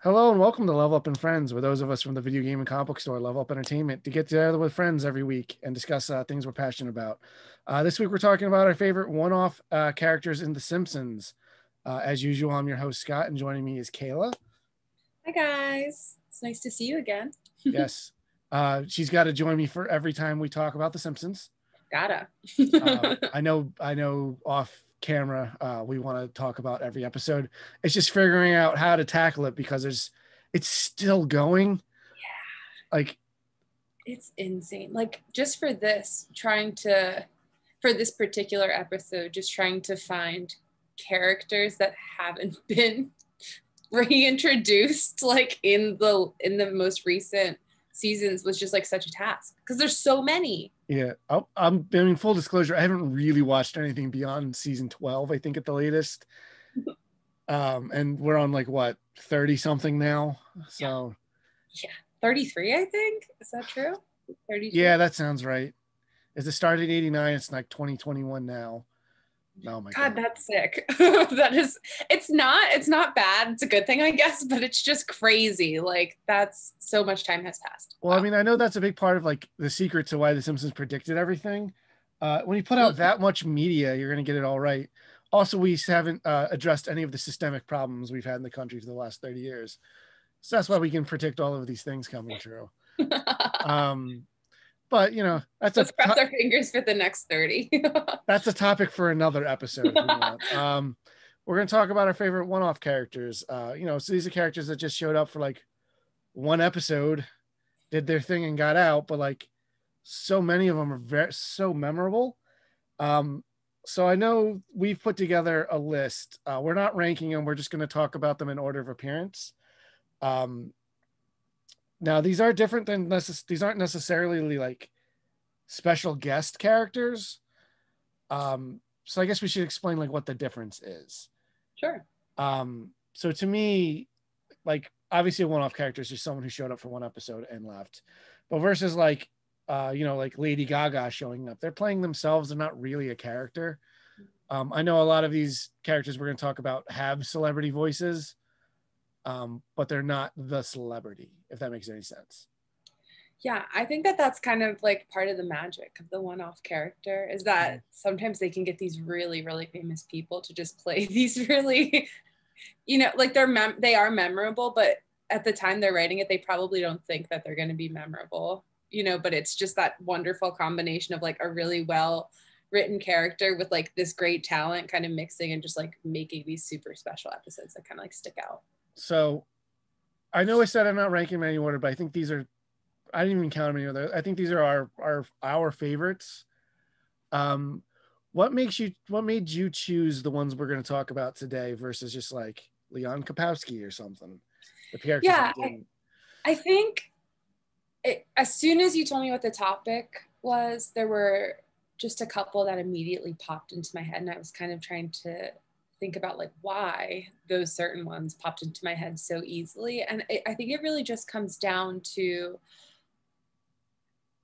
Hello and welcome to Level Up and Friends, where those of us from the video game and comic book store Level Up Entertainment to get together with friends every week and discuss things we're passionate about. This week we're talking about our favorite one-off characters in The Simpsons. As usual, I'm your host Scott, and joining me is Kayla. Hi guys, it's nice to see you again. Yes, she's got to join me for every time we talk about The Simpsons. Gotta. I know. Off camera, we want to talk about every episode. It's just figuring out how to tackle it because it's still going. Like It's insane. Like just for this particular episode, just trying to find characters that haven't been reintroduced like in the most recent seasons was just like such a task because there's so many. Yeah, I mean, full disclosure, I haven't really watched anything beyond season 12, I think at the latest. And we're on like what, 30 something now. So Yeah. 33, I think. Is that true? 32. yeah, that sounds right. As it started 89, it's like 2021 now. Oh my God, God. that's sick. It's not bad. It's a good thing, I guess, but it's just crazy. Like that's so much time has passed. Well, I Wow. mean, I know that's a big part of like the secret to why The Simpsons predicted everything. When you put out that much media, you're going to get it all right. Also, we haven't addressed any of the systemic problems we've had in the country for the last 30 years. So that's why we can predict all of these things coming true. But you know, Let's cross our fingers for the next 30. that's a topic for another episode if we want. We're going to talk about our favorite one-off characters. So these are characters that just showed up for like one episode, did their thing and got out, but like so many of them are so memorable. So I know we've put together a list. We're not ranking them. We're just going to talk about them in order of appearance. Um, Now these are different than these aren't necessarily like special guest characters. So I guess we should explain like what the difference is. Sure. So to me, like obviously a one-off character is just someone who showed up for one episode and left, but versus like like Lady Gaga showing up, they're playing themselves. They're not really a character. I know a lot of these characters we're going to talk about have celebrity voices, but they're not the celebrity, if that makes any sense. Yeah, I think that that's kind of like part of the magic of the one-off character is that sometimes they can get these really, really famous people to just play these really, like they are memorable, but at the time they're writing it, they probably don't think that they're going to be memorable, but it's just that wonderful combination of like a really well written character with like this great talent kind of mixing and just like making these super special episodes that kind of like stick out. So I know I said I'm not ranking them in any order, but I didn't even count them any other. I think these are our favorites. Um, what made you choose the ones we're going to talk about today versus just like Leon Kapowski or something? The characters. Yeah, I think as soon as you told me what the topic was, there were just a couple that immediately popped into my head, and I was kind of trying to think about like why those certain ones popped into my head so easily. And I think it really just comes down to,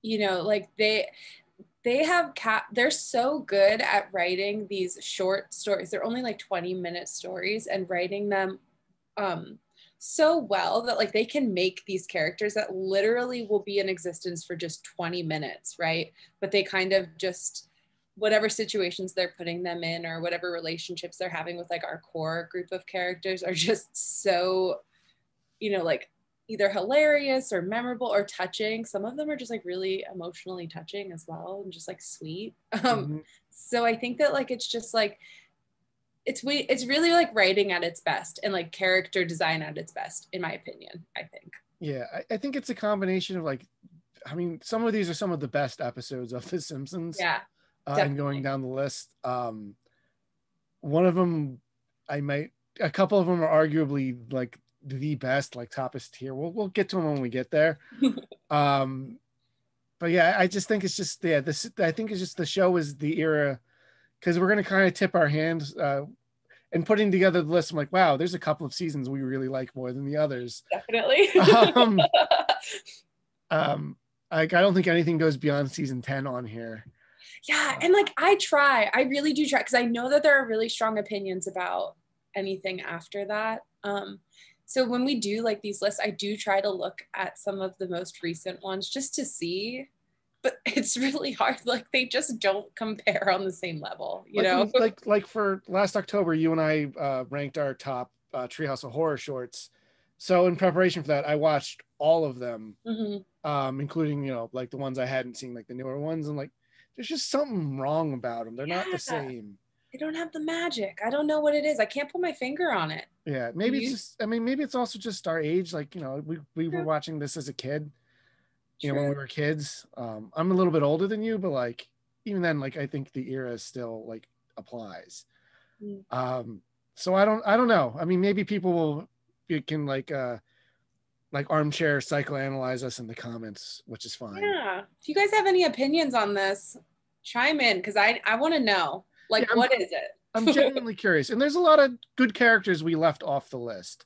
like they're so good at writing these short stories. They're only like 20-minute stories and writing them so well that like they can make these characters that literally will be in existence for just 20 minutes, right? But they kind of just whatever situations they're putting them in or whatever relationships they're having with like our core group of characters are just so, like either hilarious or memorable or touching. Some of them are just like really emotionally touching as well and just like sweet. Mhm. So I think that like it's just like it's really like writing at its best and like character design at its best, in my opinion, I think. Yeah, I think it's a combination of like, I mean, some of these are some of the best episodes of The Simpsons, Yeah, and going definitely. down the list. One of them, a couple of them are arguably like the best, like toppest tier. We'll get to them when we get there. Um, but yeah, I just think it's just this. I think it's just the show is the era because we're gonna kind of tip our hands and putting together the list. I'm like, wow, there's a couple of seasons we really like more than the others. Definitely. Um, like I don't think anything goes beyond season 10 on here. Yeah, and like I really do try because I know that there are really strong opinions about anything after that. So when we do like these lists, I do try to look at some of the most recent ones just to see, but it's really hard. Like they just don't compare on the same level, you know? Like for last October, you and I ranked our top Treehouse of Horror shorts. So in preparation for that, I watched all of them, including, you know, like the ones I hadn't seen, like the newer ones, and like there's just something wrong about them. They're not the same. They don't have the magic. I don't know what it is. I can't put my finger on it. Yeah, maybe it's just, I mean, maybe it's also just our age. Like, you know, we were True. watching this as a kid, you True. know, when we were kids. I'm a little bit older than you, but like even then, like I think the era still like applies. So I don't know. I mean, maybe people will, you can like armchair psychoanalyze us in the comments, which is fine. Yeah. If you guys have any opinions on this, chime in, because I want to know. Like, yeah, what is it? I'm genuinely curious. And there's a lot of good characters we left off the list.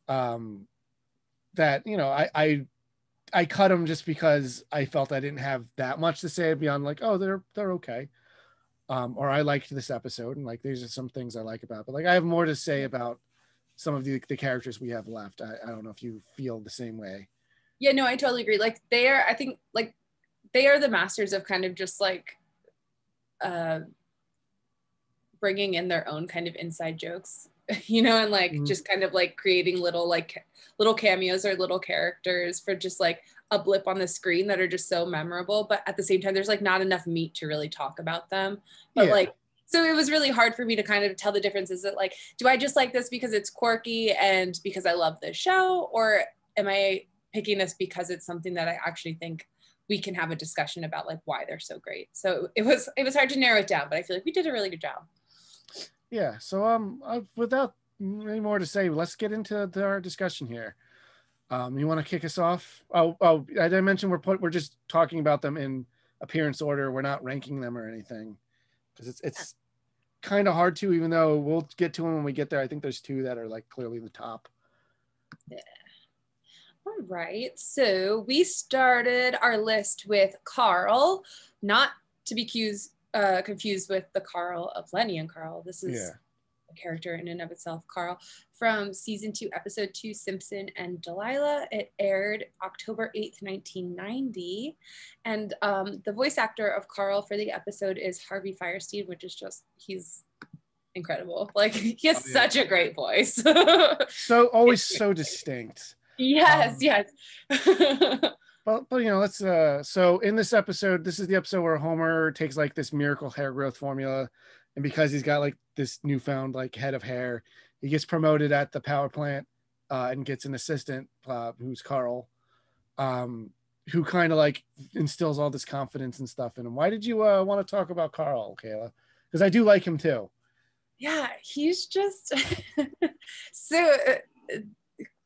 That, you know, I cut them just because I felt I didn't have that much to say beyond like, oh, they're okay. Or I liked this episode, and like these are some things I like about, but like I have more to say about some of the characters we have left. I don't know if you feel the same way. Yeah, no, I totally agree. Like they are, I think like they are the masters of kind of just like bringing in their own kind of inside jokes, you know, and like just kind of like creating little cameos or little characters for just like a blip on the screen that are just so memorable. But at the same time, there's like not enough meat to really talk about them. But like, so it was really hard for me to kind of tell the differences that like, do I just like this because it's quirky and because I love this show? Or am I picking this because it's something that I actually think we can have a discussion about like why they're so great? So it was hard to narrow it down, but I feel like we did a really good job. Yeah. So without any more to say, let's get into our discussion here. You want to kick us off? Oh, I didn't mention we're just talking about them in appearance order. We're not ranking them or anything because it's kind of hard to, even though we'll get to them when we get there. I think there's two that are like clearly the top. Yeah. All right. So we started our list with Carl, not to be confused with the Carl of Lenny and Carl. This is a character in and of itself, Carl, from season 2, episode 2, Simpson and Delilah. It aired October 8th, 1990. And the voice actor of Carl for the episode is Harvey Fierstein, which is just, he's incredible. Like he has such a great voice. So always so distinct. Yes, yes. But you know, let's so in this episode, this is the episode where Homer takes like this miracle hair growth formula, and because he's got like this newfound like head of hair, he gets promoted at the power plant and gets an assistant who's Carl, who kind of like instills all this confidence and stuff in him. Why did you want to talk about Carl, Kayla? Because I do like him too. Yeah, he's just so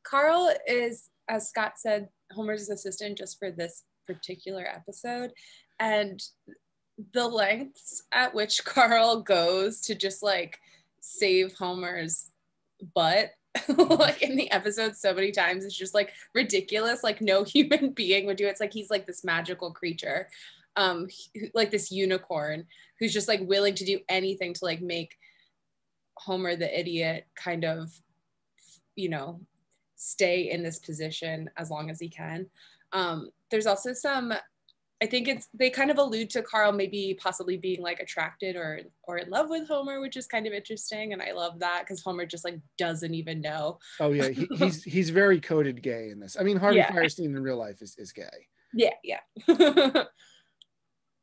Carl is, as Scott said, Homer's assistant just for this particular episode. And the lengths at which Carl goes to just like save Homer's butt like in the episode so many times, it's just like ridiculous. Like no human being would do it. It's like he's like this magical creature, like this unicorn who's just like willing to do anything to like make Homer the idiot kind of, you know, stay in this position as long as he can. There's also some, I think they kind of allude to Carl maybe possibly being like attracted or in love with Homer, which is kind of interesting. And I love that because Homer just like doesn't even know. Oh yeah, he's very coded gay in this. I mean, Harvey Fierstein in real life is gay. Yeah, yeah.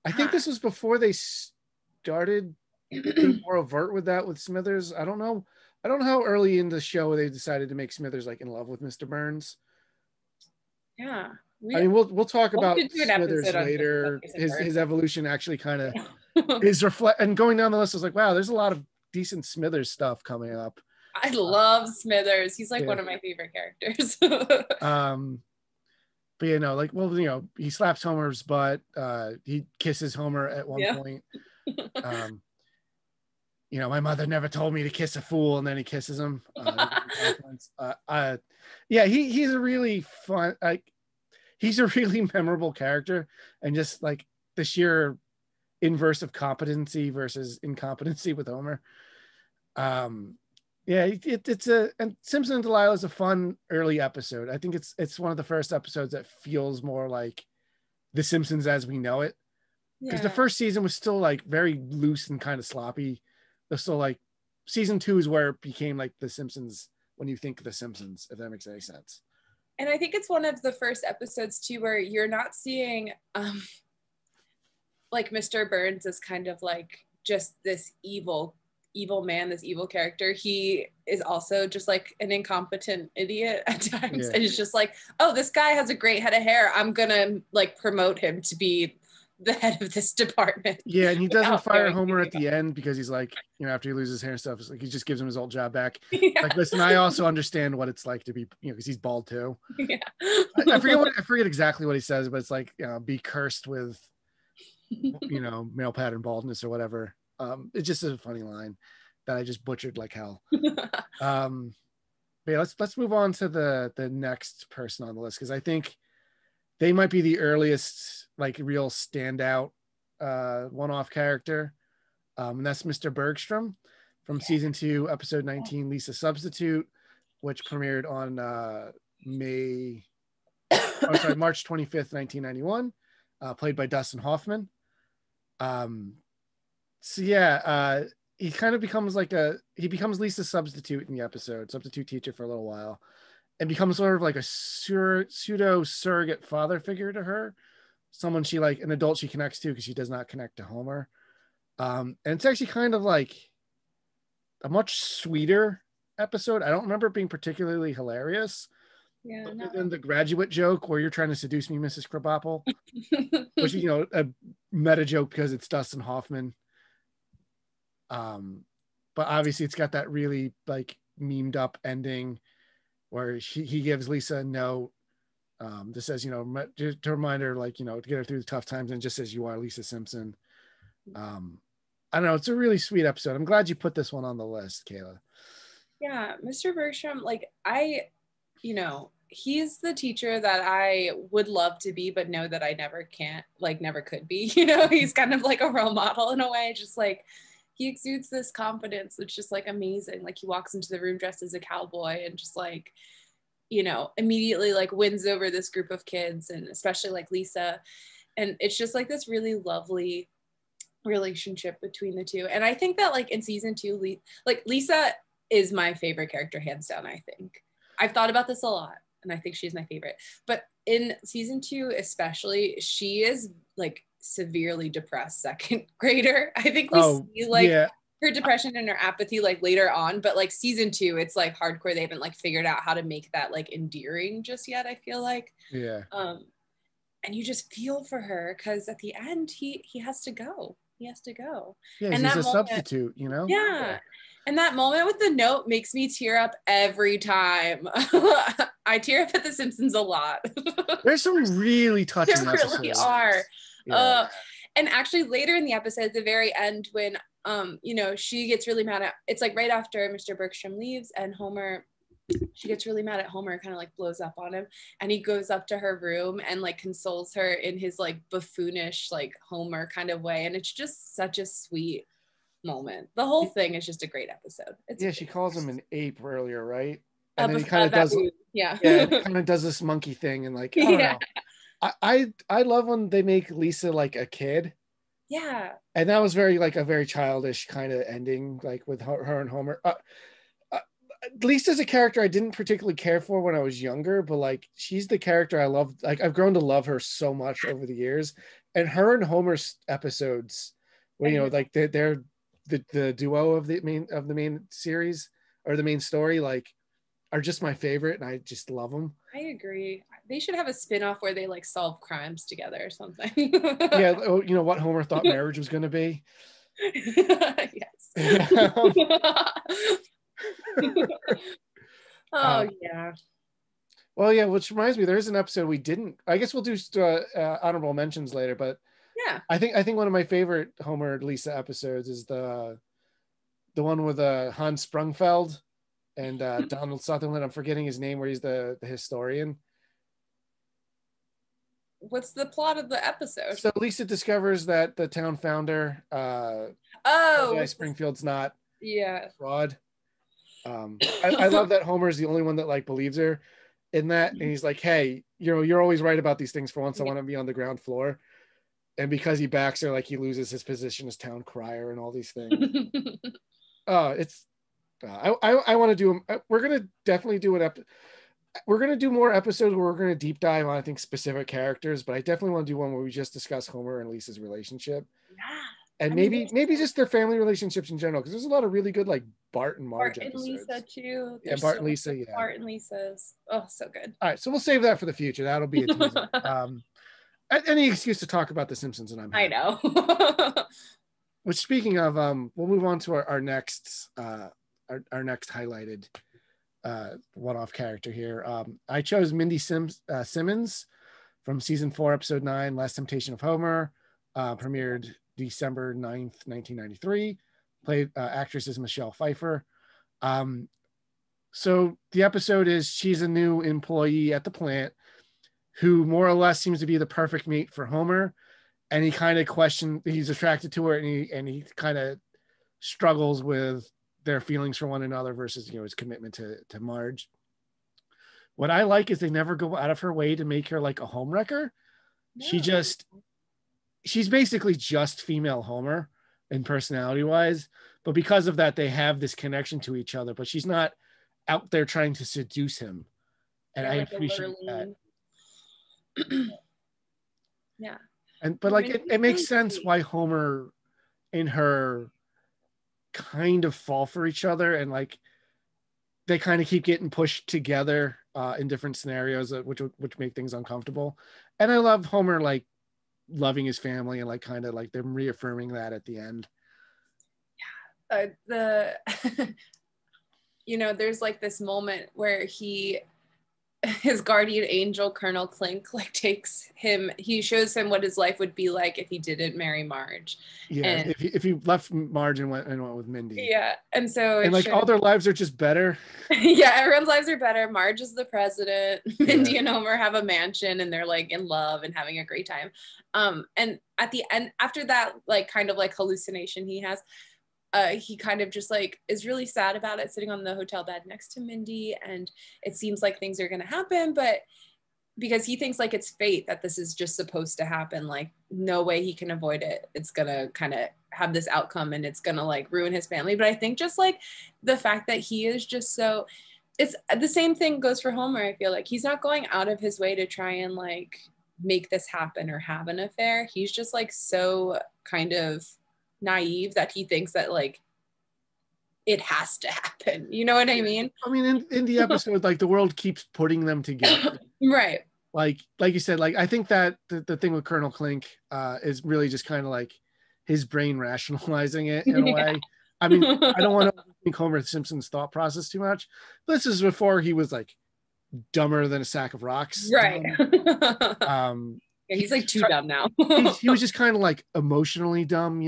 I think this was before they started being more overt with that with Smithers. I don't know how early in the show they decided to make Smithers like in love with Mr. Burns. Yeah. I mean, we'll talk about Smithers later. His evolution actually kind of is and going down the list, I was like, wow, there's a lot of decent Smithers stuff coming up. I love Smithers. He's like one of my favorite characters. But you know, like, well, you know, he slaps Homer's butt. He kisses Homer at one point. You know, my mother never told me to kiss a fool, and then he kisses him. Yeah, he's a really fun, like, he's a really memorable character, and just like the sheer inverse of competency versus incompetency with Homer. Yeah, it's a, and Simpson and Delilah is a fun early episode. I think it's one of the first episodes that feels more like The Simpsons as we know it. Because the Yeah. first season was still like very loose and kind of sloppy. They're still like season 2 is where it became like The Simpsons when you think The Simpsons, if that makes any sense. And I think it's one of the first episodes too where you're not seeing like Mr. Burns is kind of like just this evil man, this evil character. He is also just like an incompetent idiot at times. Yeah. And it's just like, oh, this guy has a great head of hair. I'm gonna like promote him to be the head of this department. Yeah, and he doesn't Without fire knowing Homer at anything the end because he's like, after he loses hair and stuff, it's like he just gives him his old job back. Yeah. Like, listen, I also understand what it's like to be, because he's bald too. Yeah. I forget exactly what he says, but it's like, be cursed with, male pattern baldness or whatever. It's just a funny line that I just butchered like hell. But yeah, let's move on to the next person on the list, because I think they might be the earliest like real standout one-off character, and that's Mr. Bergstrom from season 2, episode 19, Lisa Substitute, which premiered on March 25th, 1991, played by Dustin Hoffman. So yeah, he kind of becomes he becomes Lisa's substitute in the episode, substitute teacher for a little while, and becomes sort of like a pseudo surrogate father figure to her, someone she like an adult she connects to because she does not connect to Homer. And it's actually kind of like a much sweeter episode. I don't remember it being particularly hilarious. Yeah, Other than the graduate joke where you're trying to seduce me, Mrs. Krabappel, which is, a meta joke because it's Dustin Hoffman. But obviously it's got that really like memed up ending where he gives Lisa a note that says, to remind her, like, to get her through the tough times, and just says, "You are Lisa Simpson." I don't know. It's a really sweet episode. I'm glad you put this one on the list, Kayla. Yeah, Mr. Bergstrom, like he's the teacher that I would love to be, but know that I never could be. He's kind of like a role model in a way, just like he exudes this confidence, which is like amazing. Like he walks into the room dressed as a cowboy and just like, immediately like wins over this group of kids, and especially like Lisa. And it's just like this really lovely relationship between the two. And I think that like in season 2, like Lisa is my favorite character, hands down. I think I've thought about this a lot, and I think she's my favorite. But in season 2 especially, she is like severely depressed second grader. I think we see like her depression and her apathy like later on, but like season 2, it's like hardcore. They haven't like figured out how to make that like endearing just yet, I feel like. And you just feel for her because at the end he has to go. He has to go. Yeah, and he's a substitute, Yeah. And that moment with the note makes me tear up every time. I tear up at The Simpsons a lot. There's some really touching there episodes. Really are. Yeah. And actually later in the episode, at the very end, when she gets really mad at, it's like right after Mr. Bergstrom leaves, and she gets really mad at Homer, kind of like blows up on him, and he goes up to her room and like consoles her in his like buffoonish like Homer kind of way, and it's just such a sweet moment. The whole thing is just a great episode. She calls him an ape earlier, right? And then he kind of does kind of does this monkey thing, and like, I don't know. I love when they make Lisa like a kid. Yeah. And that was very like a very childish kind of ending, like with her and Homer. Lisa's a character I didn't particularly care for when I was younger, but like she's the character I love. Like I've grown to love her so much over the years. And her and Homer's episodes, where like they're the duo of the main series or the main story, like are just my favorite, and I just love them. I agree. They should have a spin-off where they like solve crimes together or something. Yeah, what Homer thought marriage was going to be. Yes. Yeah. Well, yeah, which reminds me, there's an episode we didn't. I guess we'll do honorable mentions later, but yeah, I think one of my favorite Homer Lisa episodes is the one with Hans Sprungfeld and Donald Sutherland. I'm forgetting his name, where he's the historian. What's the plot of the episode? So Lisa discovers that the town founder, Springfield's not fraud. I love that Homer is the only one that like believes her in that, and he's like, hey, you're always right about these things. For once, I want to be on the ground floor. And because he backs her, like he loses his position as town crier and all these things. It's I want to do. We're gonna definitely do we're gonna do more episodes where we're gonna deep dive on, I think, specific characters. But I definitely want to do one where we just discuss Homer and Lisa's relationship, Yeah. and maybe just their family relationships in general, because there's a lot of really good like Bart and Marge Bart and episodes. Lisa too. Yeah, Bart and Lisa. Yeah, Bart and Lisa's. Oh, so good. All right, so we'll save that for the future. That'll be a teaser. Any excuse to talk about The Simpsons, and I'm happy. I know. Which, speaking of, we'll move on to our next highlighted one-off character here. I chose Mindy Simmons from season 4, episode 9, Last Temptation of Homer, premiered December 9th, 1993. Played actress is Michelle Pfeiffer. So the episode is she's a new employee at the plant who more or less seems to be the perfect mate for Homer. And he kind of he's attracted to her, and he kind of struggles with their feelings for one another versus, his commitment to Marge. What I like is they never go out of her way to make her like a homewrecker. No. She's basically just female Homer in personality wise, but because of that, they have this connection to each other, but she's not out there trying to seduce him. And I appreciate that. Yeah. But like it makes sense why Homer and her kind of fall for each other, and like they kind of keep getting pushed together in different scenarios, which make things uncomfortable. And I love Homer like loving his family and like kind of like them reaffirming that at the end. Yeah. There's like this moment where his guardian angel, Colonel Klink, like he shows him what his life would be like if he didn't marry Marge. Yeah, and if he left Marge and went with Mindy. Yeah, and so all their lives are just better. Yeah, everyone's lives are better. Marge is the president. Mindy and Homer have a mansion, and they're like in love and having a great time. And at the end, after that, like kind of like hallucination he has, he kind of just like is really sad about it, sitting on the hotel bed next to Mindy, and it seems like things are going to happen, but because he thinks like it's fate that this is just supposed to happen, like no way he can avoid it, it's going to kind of have this outcome and it's going to like ruin his family. But I think just like the fact that he is just so, it's the same thing goes for Homer. I feel like he's not going out of his way to try and like make this happen or have an affair. He's just like so kind of naive that he thinks that like it has to happen. You know what I mean? I mean, in the episode, like the world keeps putting them together. Right. Like you said, like I think that the thing with Colonel Klink is really just kind of like his brain rationalizing it in a way. I mean, I don't want to think Homer Simpson's thought process too much. This is before he was like dumber than a sack of rocks. Right. Yeah, he's like too dumb now. he was just kind of like emotionally dumb,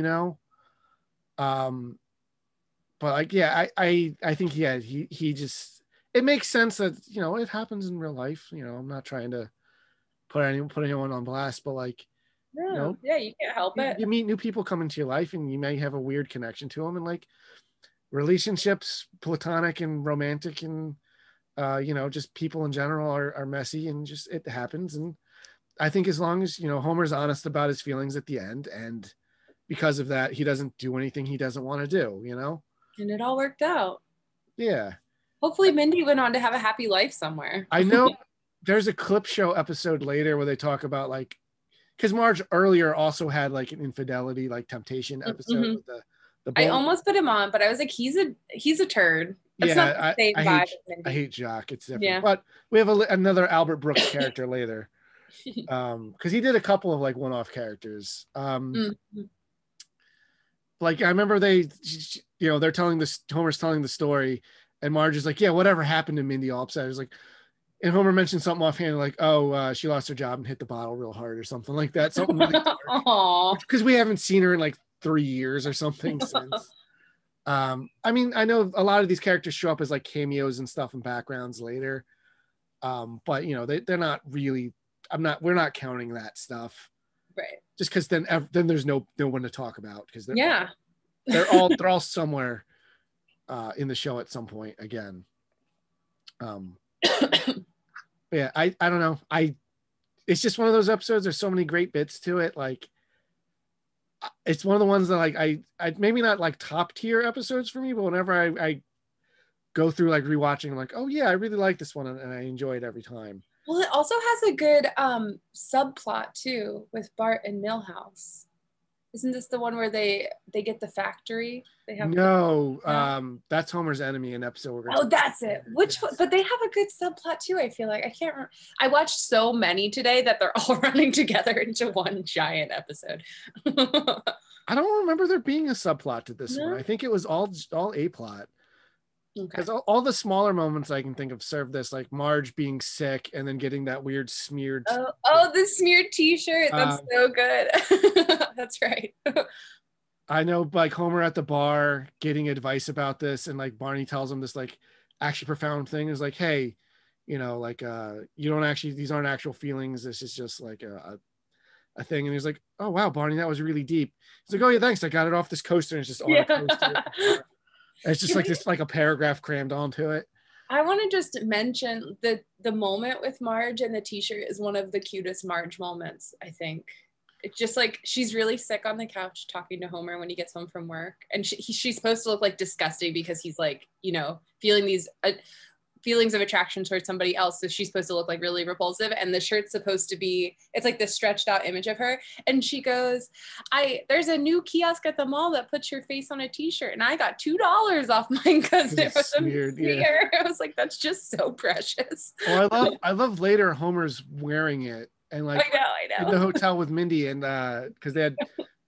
but like, yeah, I think he just, it makes sense that, it happens in real life. I'm not trying to put anyone on blast, but like, yeah, you can't help it. You meet new people come into your life and you may have a weird connection to them, and like relationships, platonic and romantic, and just people in general are messy, and just it happens. And I think as long as Homer's honest about his feelings at the end, and because of that, he doesn't do anything he doesn't want to do, and it all worked out. Yeah, hopefully Mindy went on to have a happy life somewhere. I know. There's a clip show episode later where they talk about like, because Marge earlier also had like an infidelity, like temptation episode with the I almost put him on, but I was like, he's a turd. That's not the same I hate Jock. It's different. Yeah. But we have another Albert Brooks character later, because he did a couple of like one-off characters. Like I remember they're telling this, Homer's telling the story, and Marge is like, yeah, whatever happened to Mindy, all upset. It's like, and Homer mentioned something offhand like, oh, she lost her job and hit the bottle real hard or something like that. Something really dark. Because we haven't seen her in like 3 years or something since. I mean, I know a lot of these characters show up as like cameos and stuff in backgrounds later. But they're not really, we're not counting that stuff. Right. Just because then there's no one to talk about, because they're yeah they're all somewhere in the show at some point again. Yeah, I don't know. It's just one of those episodes. There's so many great bits to it. Like, it's one of the ones that like I maybe not like top tier episodes for me, but whenever I go through like rewatching, I'm like, oh yeah, I really like this one, and I enjoy it every time. Well, it also has a good subplot too with Bart and Milhouse. Isn't this the one where they get the factory? They have No, no? that's Homer's enemy, an episode we're going to Oh, that's it. Which yes. but they have a good subplot too. I feel like I can't remember. I watched so many today that they're all running together into one giant episode. I don't remember there being a subplot to this No? one. I think it was all a plot. Because Okay. all the smaller moments I can think of serve this, like Marge being sick and then getting that weird smeared. Oh, the smeared T-shirt. That's so good. That's right. I know, like Homer at the bar getting advice about this, and like Barney tells him this like actually profound thing is like, hey, you know, like you don't actually, these aren't actual feelings. This is just like a thing. And he's like, oh wow, Barney, that was really deep. He's like, oh yeah, thanks. I got it off this coaster, and it's just on a coaster. It's just like this, like a paragraph crammed onto it. I want to just mention the moment with Marge and the T-shirt is one of the cutest Marge moments, I think. It's just like she's really sick on the couch talking to Homer when he gets home from work, and she's supposed to look like disgusting because he's like, you know, feeling these feelings of attraction towards somebody else, so she's supposed to look like really repulsive, and the shirt's supposed to be, it's like this stretched out image of her, and she goes, there's a new kiosk at the mall that puts your face on a T-shirt, and I got $2 off mine because it was smeared. Yeah. I was like, that's just so precious. Well, I love later Homer's wearing it, and like I know in the hotel with Mindy, and because they had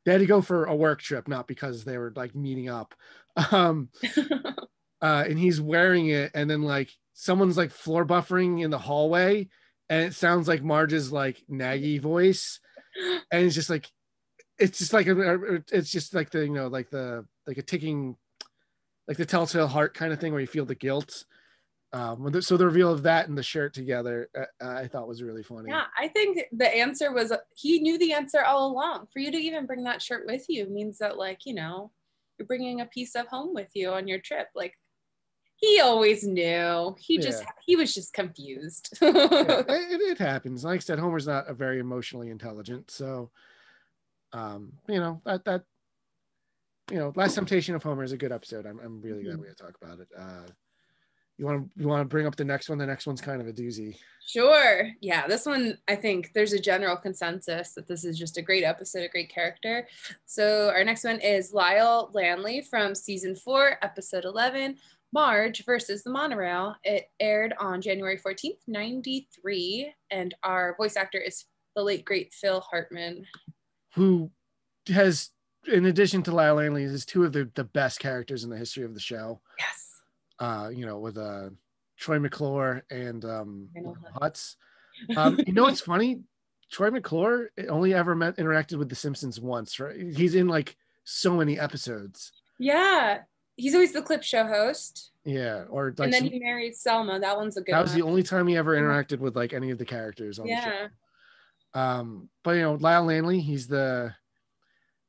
to go for a work trip, not because they were like meeting up. And he's wearing it, and then like someone's like floor buffering in the hallway, and it sounds like Marge's like naggy voice, and it's just like it's just like the, you know, like a ticking, like the telltale heart kind of thing where you feel the guilt. So the reveal of that and the shirt together, I thought was really funny. Yeah, I think the answer was he knew the answer all along. For you to even bring that shirt with you means that, like, you know, you're bringing a piece of home with you on your trip. Like, he always knew. He was just confused. Yeah, it happens. Like I said, Homer's not a very emotionally intelligent, so you know, that you know, Last Temptation of Homer is a good episode. I'm really glad we had to talk about it. You want to bring up the next one? The next one's kind of a doozy. Sure. Yeah, this one, I think there's a general consensus that this is just a great episode, a great character. So our next one is Lyle Lanley from season 4, episode 11, Marge versus the Monorail. It aired on January 14th, 93, and our voice actor is the late great Phil Hartman, who has, in addition to Lyle Lanley, is two of the best characters in the history of the show. Yes. You know, with Troy McClure and Hutz. You know what's funny? Troy McClure only ever interacted with the Simpsons once, right? He's in like so many episodes. Yeah, he's always the clip show host. Yeah, or like, and then he married Selma. That one's a good one. That was the only time he ever interacted with like any of the characters on the show. But you know, Lyle Lanley, he's the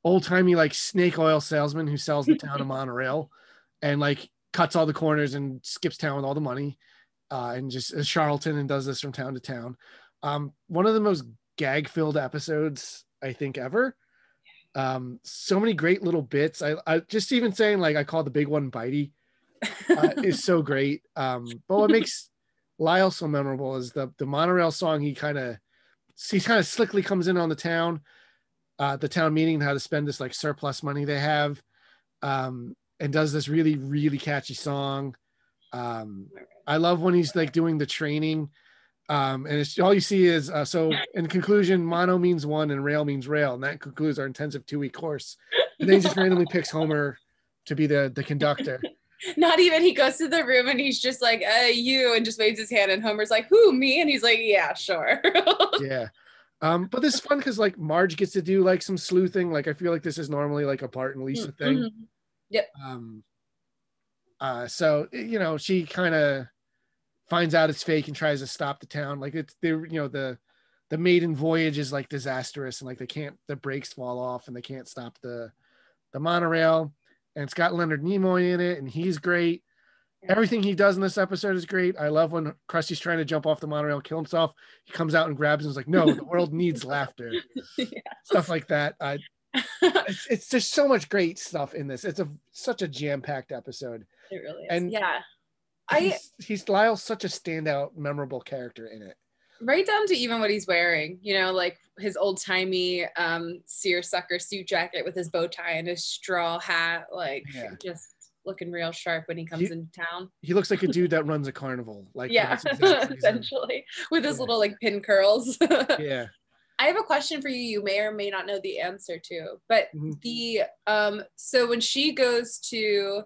old-timey like snake oil salesman who sells the town of Monorail and like cuts all the corners and skips town with all the money, and just a charlatan and does this from town to town. One of the most gag-filled episodes I think ever. So many great little bits. I just even saying like I call the big one Bitey is so great. But what makes Lyle so memorable is the Monorail song. He kind of slickly comes in on the town meeting, how to spend this like surplus money they have, and does this really, really catchy song. I love when he's like doing the training, and it's all you see is so in conclusion, mono means one and rail means rail, and that concludes our intensive 2-week course. And then he just randomly picks Homer to be the conductor. Not even, he goes to the room and he's just like, you, and just waves his hand, and Homer's like, who, me? And he's like, yeah, sure. Yeah. But this is fun because like Marge gets to do like some sleuthing. Like I feel like this is normally like a Bart and Lisa thing. Mm-hmm. Yep. So you know, she kind of finds out it's fake and tries to stop the town. Like it's they, you know, the maiden voyage is like disastrous, and like the brakes fall off and they can't stop the monorail. and it's got Leonard Nimoy in it, and he's great. Yeah. Everything he does in this episode is great. I love when Krusty's trying to jump off the monorail, kill himself. He comes out and grabs him and is like, no, the world needs laughter. Yeah. Stuff like that. It's just so much great stuff in this. It's such a jam-packed episode. It really is. And yeah. He's Lyle's such a standout, memorable character in it. Right down to even what he's wearing, you know, like his old-timey seersucker suit jacket with his bow tie and his straw hat, like just looking real sharp when he comes into town. He looks like a dude that runs a carnival. Like, yeah, essentially, with his little like pin curls. Yeah. I have a question for you. You may or may not know the answer to, but the so when she goes to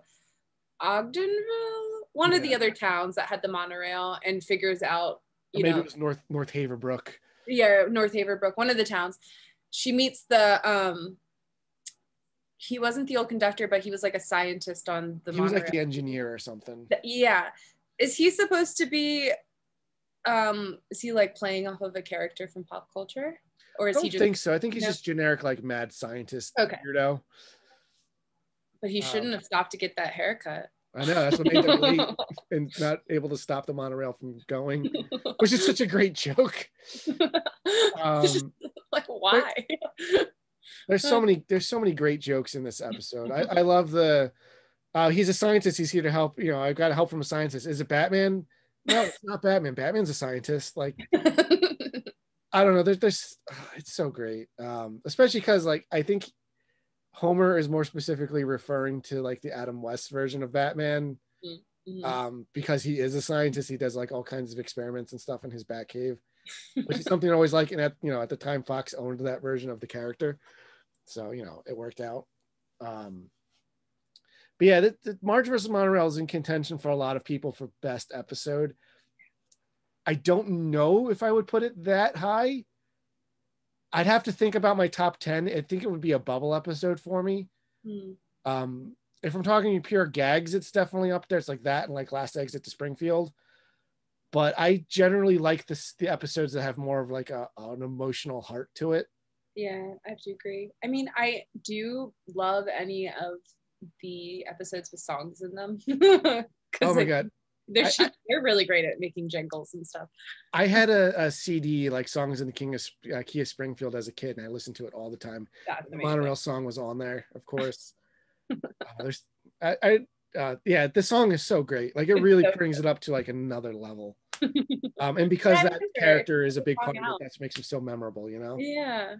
Ogdenville, one of the other towns that had the monorail, and figures out, maybe it was North Haverbrook. Yeah, North Haverbrook, one of the towns. She meets the he wasn't the old conductor, but he was like a scientist on the monorail. He was like the engineer or something. Yeah. Is he supposed to be is he like playing off of a character from pop culture? Or is he just, think so. I think he's just generic like mad scientist weirdo. But he shouldn't have stopped to get that haircut. I know, that's what made them late and not able to stop the monorail from going, which is such a great joke. Like, why? There's so many great jokes in this episode. I love the he's a scientist, he's here to help, you know, I've got help from a scientist. Is it Batman? No, it's not Batman. Batman's a scientist. Like, I don't know, there's it's so great. Especially because like I think Homer is more specifically referring to like the Adam West version of Batman, because he is a scientist. He does like all kinds of experiments and stuff in his Batcave, which is something I always like. And at the time, Fox owned that version of the character, so it worked out. But yeah, the Marge vs. Monorail is in contention for a lot of people for best episode. I don't know if I would put it that high. I'd have to think about my top 10. I think it would be a bubble episode for me. If I'm talking pure gags, it's definitely up there. It's like that and like Last Exit to Springfield. But I generally like the episodes that have more of like an emotional heart to it. Yeah, I have to agree. I mean, I do love any of the episodes with songs in them. Oh my God. They're really great at making jingles and stuff. I had a CD like Songs in the Key of Springfield as a kid, and I listened to it all the time. The Monorail song was on there, of course. The song is so great. Like, it really brings it up to like another level. And because that character is a big part of it, that makes him so memorable, Yeah.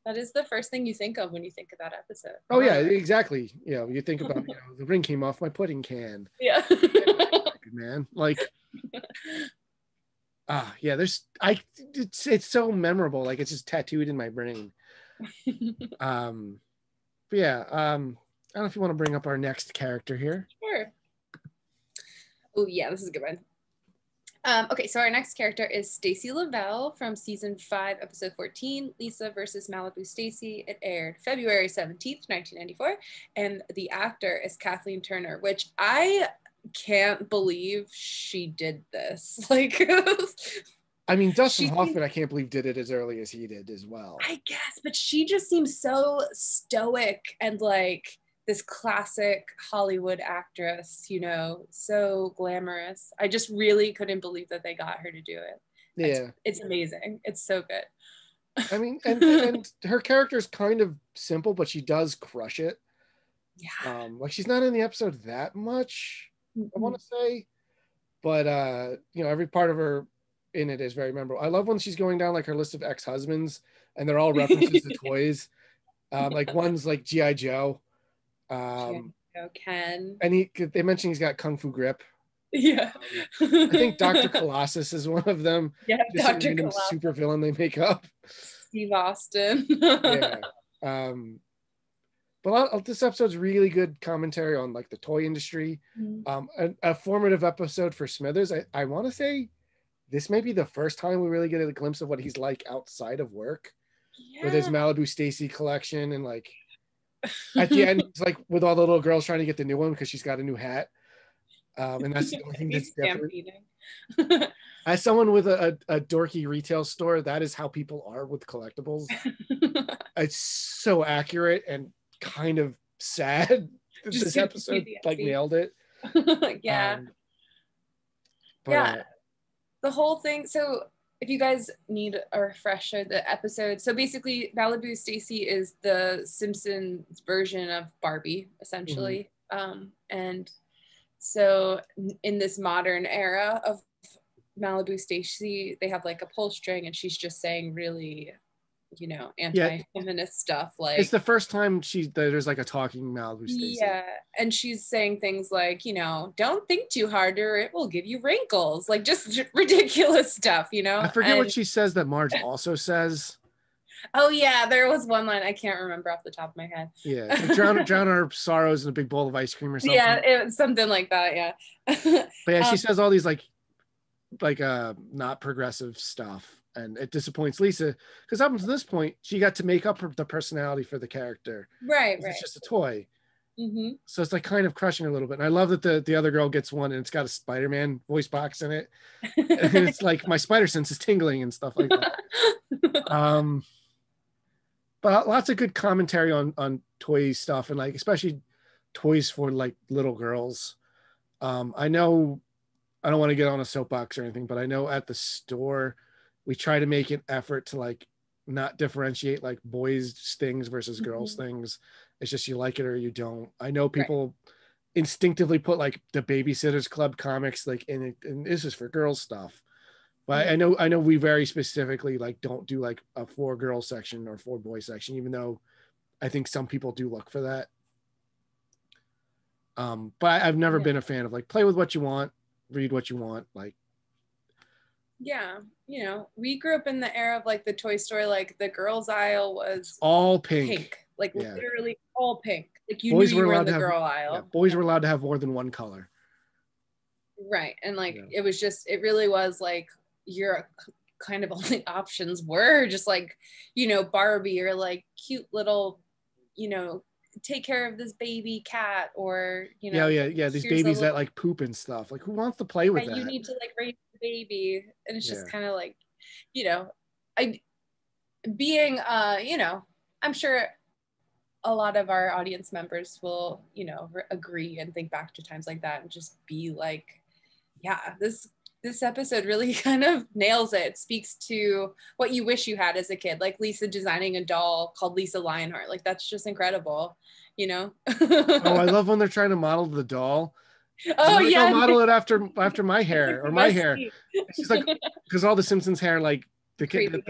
That is the first thing you think of when you think of that episode. Oh yeah, exactly. You think about the ring came off my pudding can. Yeah. Man, like, yeah. It's so memorable. Like, it's just tattooed in my brain. But yeah. I don't know if you want to bring up our next character here. Sure. Oh yeah, this is a good one. Okay, so our next character is Stacy Lavelle from season 5, episode 14, Lisa versus Malibu Stacy. It aired February 17th, 1994, and the actor is Kathleen Turner, which I can't believe she did this. Like, I mean, Dustin Hoffman, I can't believe did it as early as he did as well. I guess, but she just seems so stoic and like this classic Hollywood actress, so glamorous. I just really couldn't believe that they got her to do it. Yeah. It's amazing. It's so good. I mean, and her character is kind of simple, but she does crush it. Yeah. Like, she's not in the episode that much, I want to say, but every part of her in it is very memorable. I love when she's going down like her list of ex-husbands, and they're all references to toys. Like, one's like G.I. Joe. Ken. And they mentioned he's got Kung Fu grip. Yeah. I think Dr. Colossus is one of them. Yeah, Dr. Colossus. Super villain they make up. Steve Austin. Yeah. But this episode's really good commentary on like the toy industry. A formative episode for Smithers. I want to say this may be the first time we really get a glimpse of what he's like outside of work. Yeah. With his Malibu Stacy collection, and like at the end, it's like with all the little girls trying to get the new one because she's got a new hat. And that's the only thing that's different. As someone with a dorky retail store, that is how people are with collectibles. It's so accurate and kind of sad. Just This do episode like PTSD. nailed it. Yeah. But Yeah. The whole thing. So if you guys need a refresher, the episode. So basically, Malibu Stacy is the Simpsons version of Barbie, essentially. And so in this modern era of Malibu Stacy, they have like a pull string, and she's just saying really, anti-feminist stuff. Like, it's the first time there's like a talking Malibu Stacy. Yeah, and she's saying things like, don't think too hard or it will give you wrinkles, like just ridiculous stuff, I forget what she says that Marge also says. Oh yeah, there was one line I can't remember off the top of my head. Yeah, it's like drown our sorrows in a big bowl of ice cream or something. Yeah, it was something like that. Yeah. But yeah, she says all these like not progressive stuff, and it disappoints Lisa because up until this point she got to make up the personality for the character. Right. It's just a toy. So it's like kind of crushing her a little bit. And I love that the other girl gets one and it's got a Spider-Man voice box in it. And it's like my spider sense is tingling and stuff like that. But lots of good commentary on toy stuff, and like especially toys for like little girls. I know I don't want to get on a soapbox or anything, but I know at the store we try to make an effort to like not differentiate like boys things versus girls things. It's just you like it or you don't. I know people instinctively put like the Babysitters Club comics like in it, and this is for girls stuff. But I know we very specifically like don't do like a 4 girl section or 4 boy section, even though I think some people do look for that. But I've never been a fan of like play with what you want, read what you want, like. Yeah, we grew up in the era of like the toy store, like the girls aisle was all pink. Like literally all pink. Like you boys knew you were in the have, girl aisle. Yeah, boys were allowed to have more than one color. Right, and like it really was like your kind of only options were just like Barbie or like cute little take care of this baby cat or these babies that like poop and stuff. Like who wants to play with that? You need to like raise the baby, and it's just kind of like I'm sure a lot of our audience members will agree and think back to times like that and just be like, yeah, this episode really kind of nails it. It speaks to what you wish you had as a kid, like Lisa designing a doll called Lisa Lionheart. Like that's just incredible, Oh, I love when they're trying to model the doll. Oh yeah, I'll model it after my hair or my hair. She's like, because all the Simpsons hair, like the kid,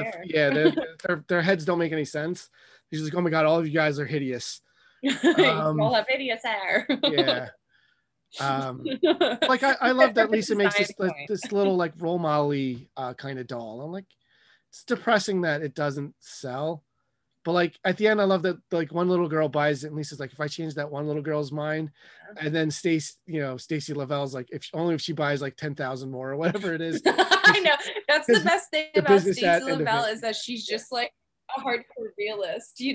their heads don't make any sense. She's like, oh my god, all of you guys are hideous. You all have hideous hair. Yeah. Like I love that Lisa makes this little like role model-y kind of doll. I'm like, it's depressing that it doesn't sell, but like at the end I love that like one little girl buys it and Lisa's like, if I change that one little girl's mind, and then Stacey Lavelle's like, if she buys like 10,000 more or whatever it is. I know that's the best thing about Stacey Lavelle is that she's just like a hardcore realist, she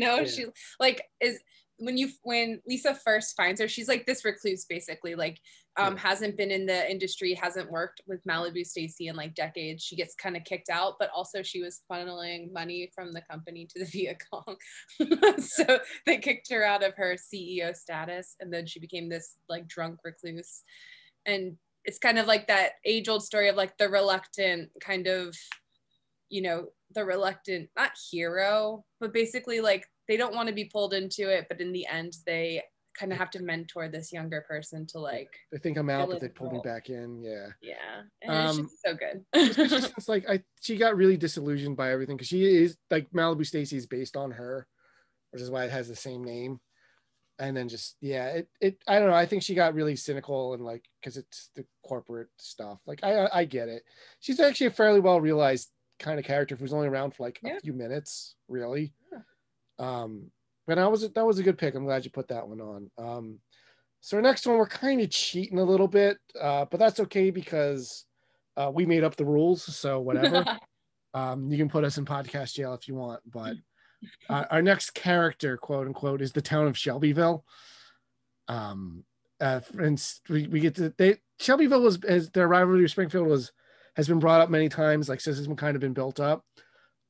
like is when Lisa first finds her, she's like this recluse basically, like hasn't been in the industry, hasn't worked with Malibu Stacy in like decades. She gets kind of kicked out, but also she was funneling money from the company to the Viet Cong. So they kicked her out of her CEO status, and then she became this like drunk recluse. And it's kind of like that age-old story of like the reluctant kind of, the reluctant, not hero, but basically like they don't want to be pulled into it, but in the end they kind of have to mentor this younger person to like, they think I'm out but they pull me back in. And it's just so good. Especially since like she got really disillusioned by everything, because she is like Malibu Stacy is based on her, which is why it has the same name. And then just it I don't know, I think she got really cynical and like, because it's the corporate stuff. Like I get it. She's actually a fairly well realized kind of character who's only around for like a few minutes, really. But that was a good pick. I'm glad you put that one on. So our next one, we're kind of cheating a little bit, but that's okay because we made up the rules, so whatever. You can put us in podcast jail if you want, but our next character, quote unquote, is the town of Shelbyville. And we get to Shelbyville as their rivalry with Springfield has been brought up many times, like since it's been kind of been built up.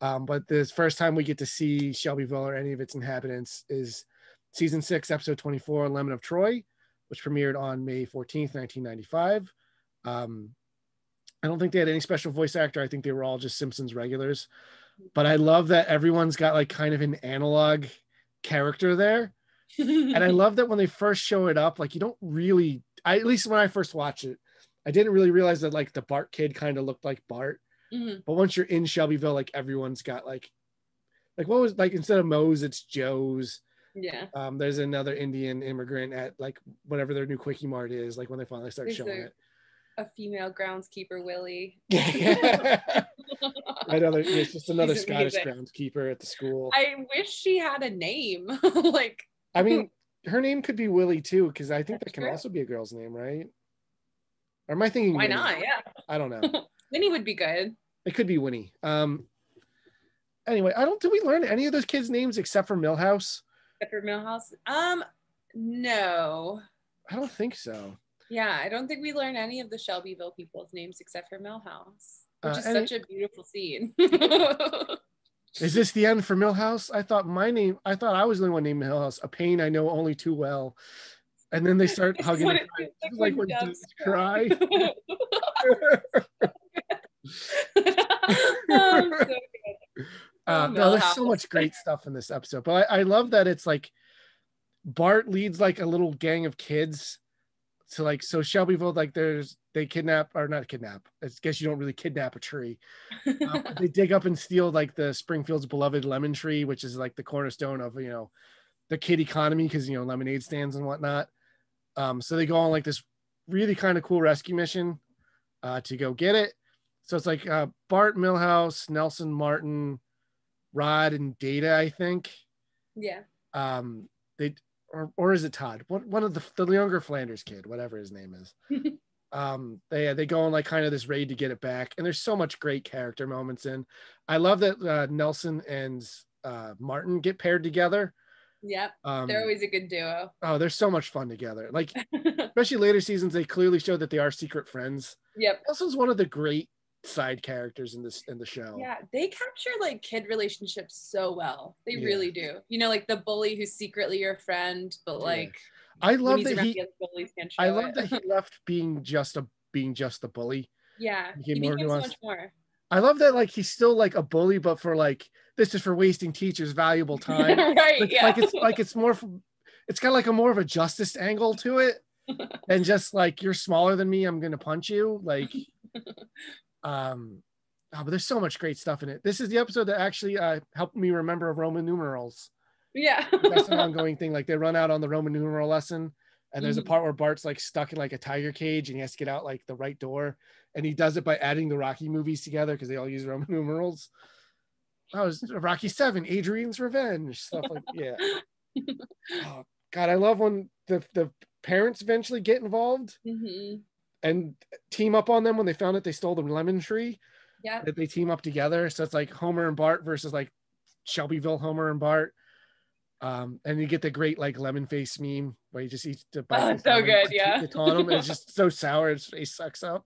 But this first time we get to see Shelbyville or any of its inhabitants is season 6, episode 24, Lemon of Troy, which premiered on May 14th, 1995. I don't think they had any special voice actor. I think they were all just Simpsons regulars. But I love that everyone's got like kind of an analog character there. And I love that when they first show it up, like you don't really, at least when I first watched it, I didn't really realize that like the Bart kid kind of looked like Bart. Mm-hmm. But once you're in Shelbyville, like everyone's got like what was like, instead of Moe's, it's Joe's. Yeah. There's another Indian immigrant at like whatever their new Quickie Mart is, like when they finally start showing it. A female groundskeeper, Willie. Yeah. It's just another Scottish groundskeeper at the school. I wish she had a name. Like, I mean, her name could be Willie too, because I think that can also be a girl's name, right? Or am I thinking why Winnie? not? Yeah. I don't know. Winnie would be good. It could be Winnie. Anyway, did we learn any of those kids' names except for Milhouse? Except for Milhouse? No. I don't think so. Yeah, I don't think we learn any of the Shelbyville people's names except for Milhouse, which is such a beautiful scene. Is this the end for Milhouse? I thought I was the only one named Milhouse, a pain I know only too well. And then they start hugging and crying. It's like when doves cry. No, there's so much great stuff in this episode. But I love that it's like Bart leads like a little gang of kids. So Shelbyville, like they kidnap, or not kidnap. I guess you don't really kidnap a tree. They dig up and steal like the Springfield's beloved lemon tree, which is like the cornerstone of, the kid economy, because, lemonade stands and whatnot. So they go on like this really kind of cool rescue mission to go get it. So it's like Bart, Milhouse, Nelson, Martin, Rod, and Data, I think. Yeah. Or is it Todd? One of the younger Flanders kid, whatever his name is. They go on like kind of this raid to get it back, and there's so much great character moments in. I love that Nelson and Martin get paired together. Yep, they're always a good duo. Oh, they're so much fun together. Like especially later seasons, they clearly show that they are secret friends. Yep, Nelson's one of the great side characters in the show. Yeah, they capture like kid relationships so well. They really do. Like the bully who's secretly your friend, but like I love that he left being just a bully. Yeah, he became so much more. I love that like he's still like a bully, but for like this is for wasting teachers' valuable time. Right. It's got like a more of a justice angle to it, and just like you're smaller than me, I'm gonna punch you. Like but there's so much great stuff in it. This is the episode that actually helped me remember Roman numerals. Yeah. That's an ongoing thing. Like they run out on the Roman numeral lesson, and there's a part where Bart's like stuck in like a tiger cage and he has to get out like the right door, and he does it by adding the Rocky movies together because they all use Roman numerals. That was Rocky 7, Adrian's Revenge, stuff like Oh God, I love when the parents eventually get involved. And team up on them when they found out they stole the lemon tree. Yeah. That they team up together. So it's like Homer and Bart versus like Shelbyville, Homer and Bart. And you get the great like lemon face meme where he just eats the bite. Oh, it's so good, yeah. On him, and it's just so sour, his face sucks up.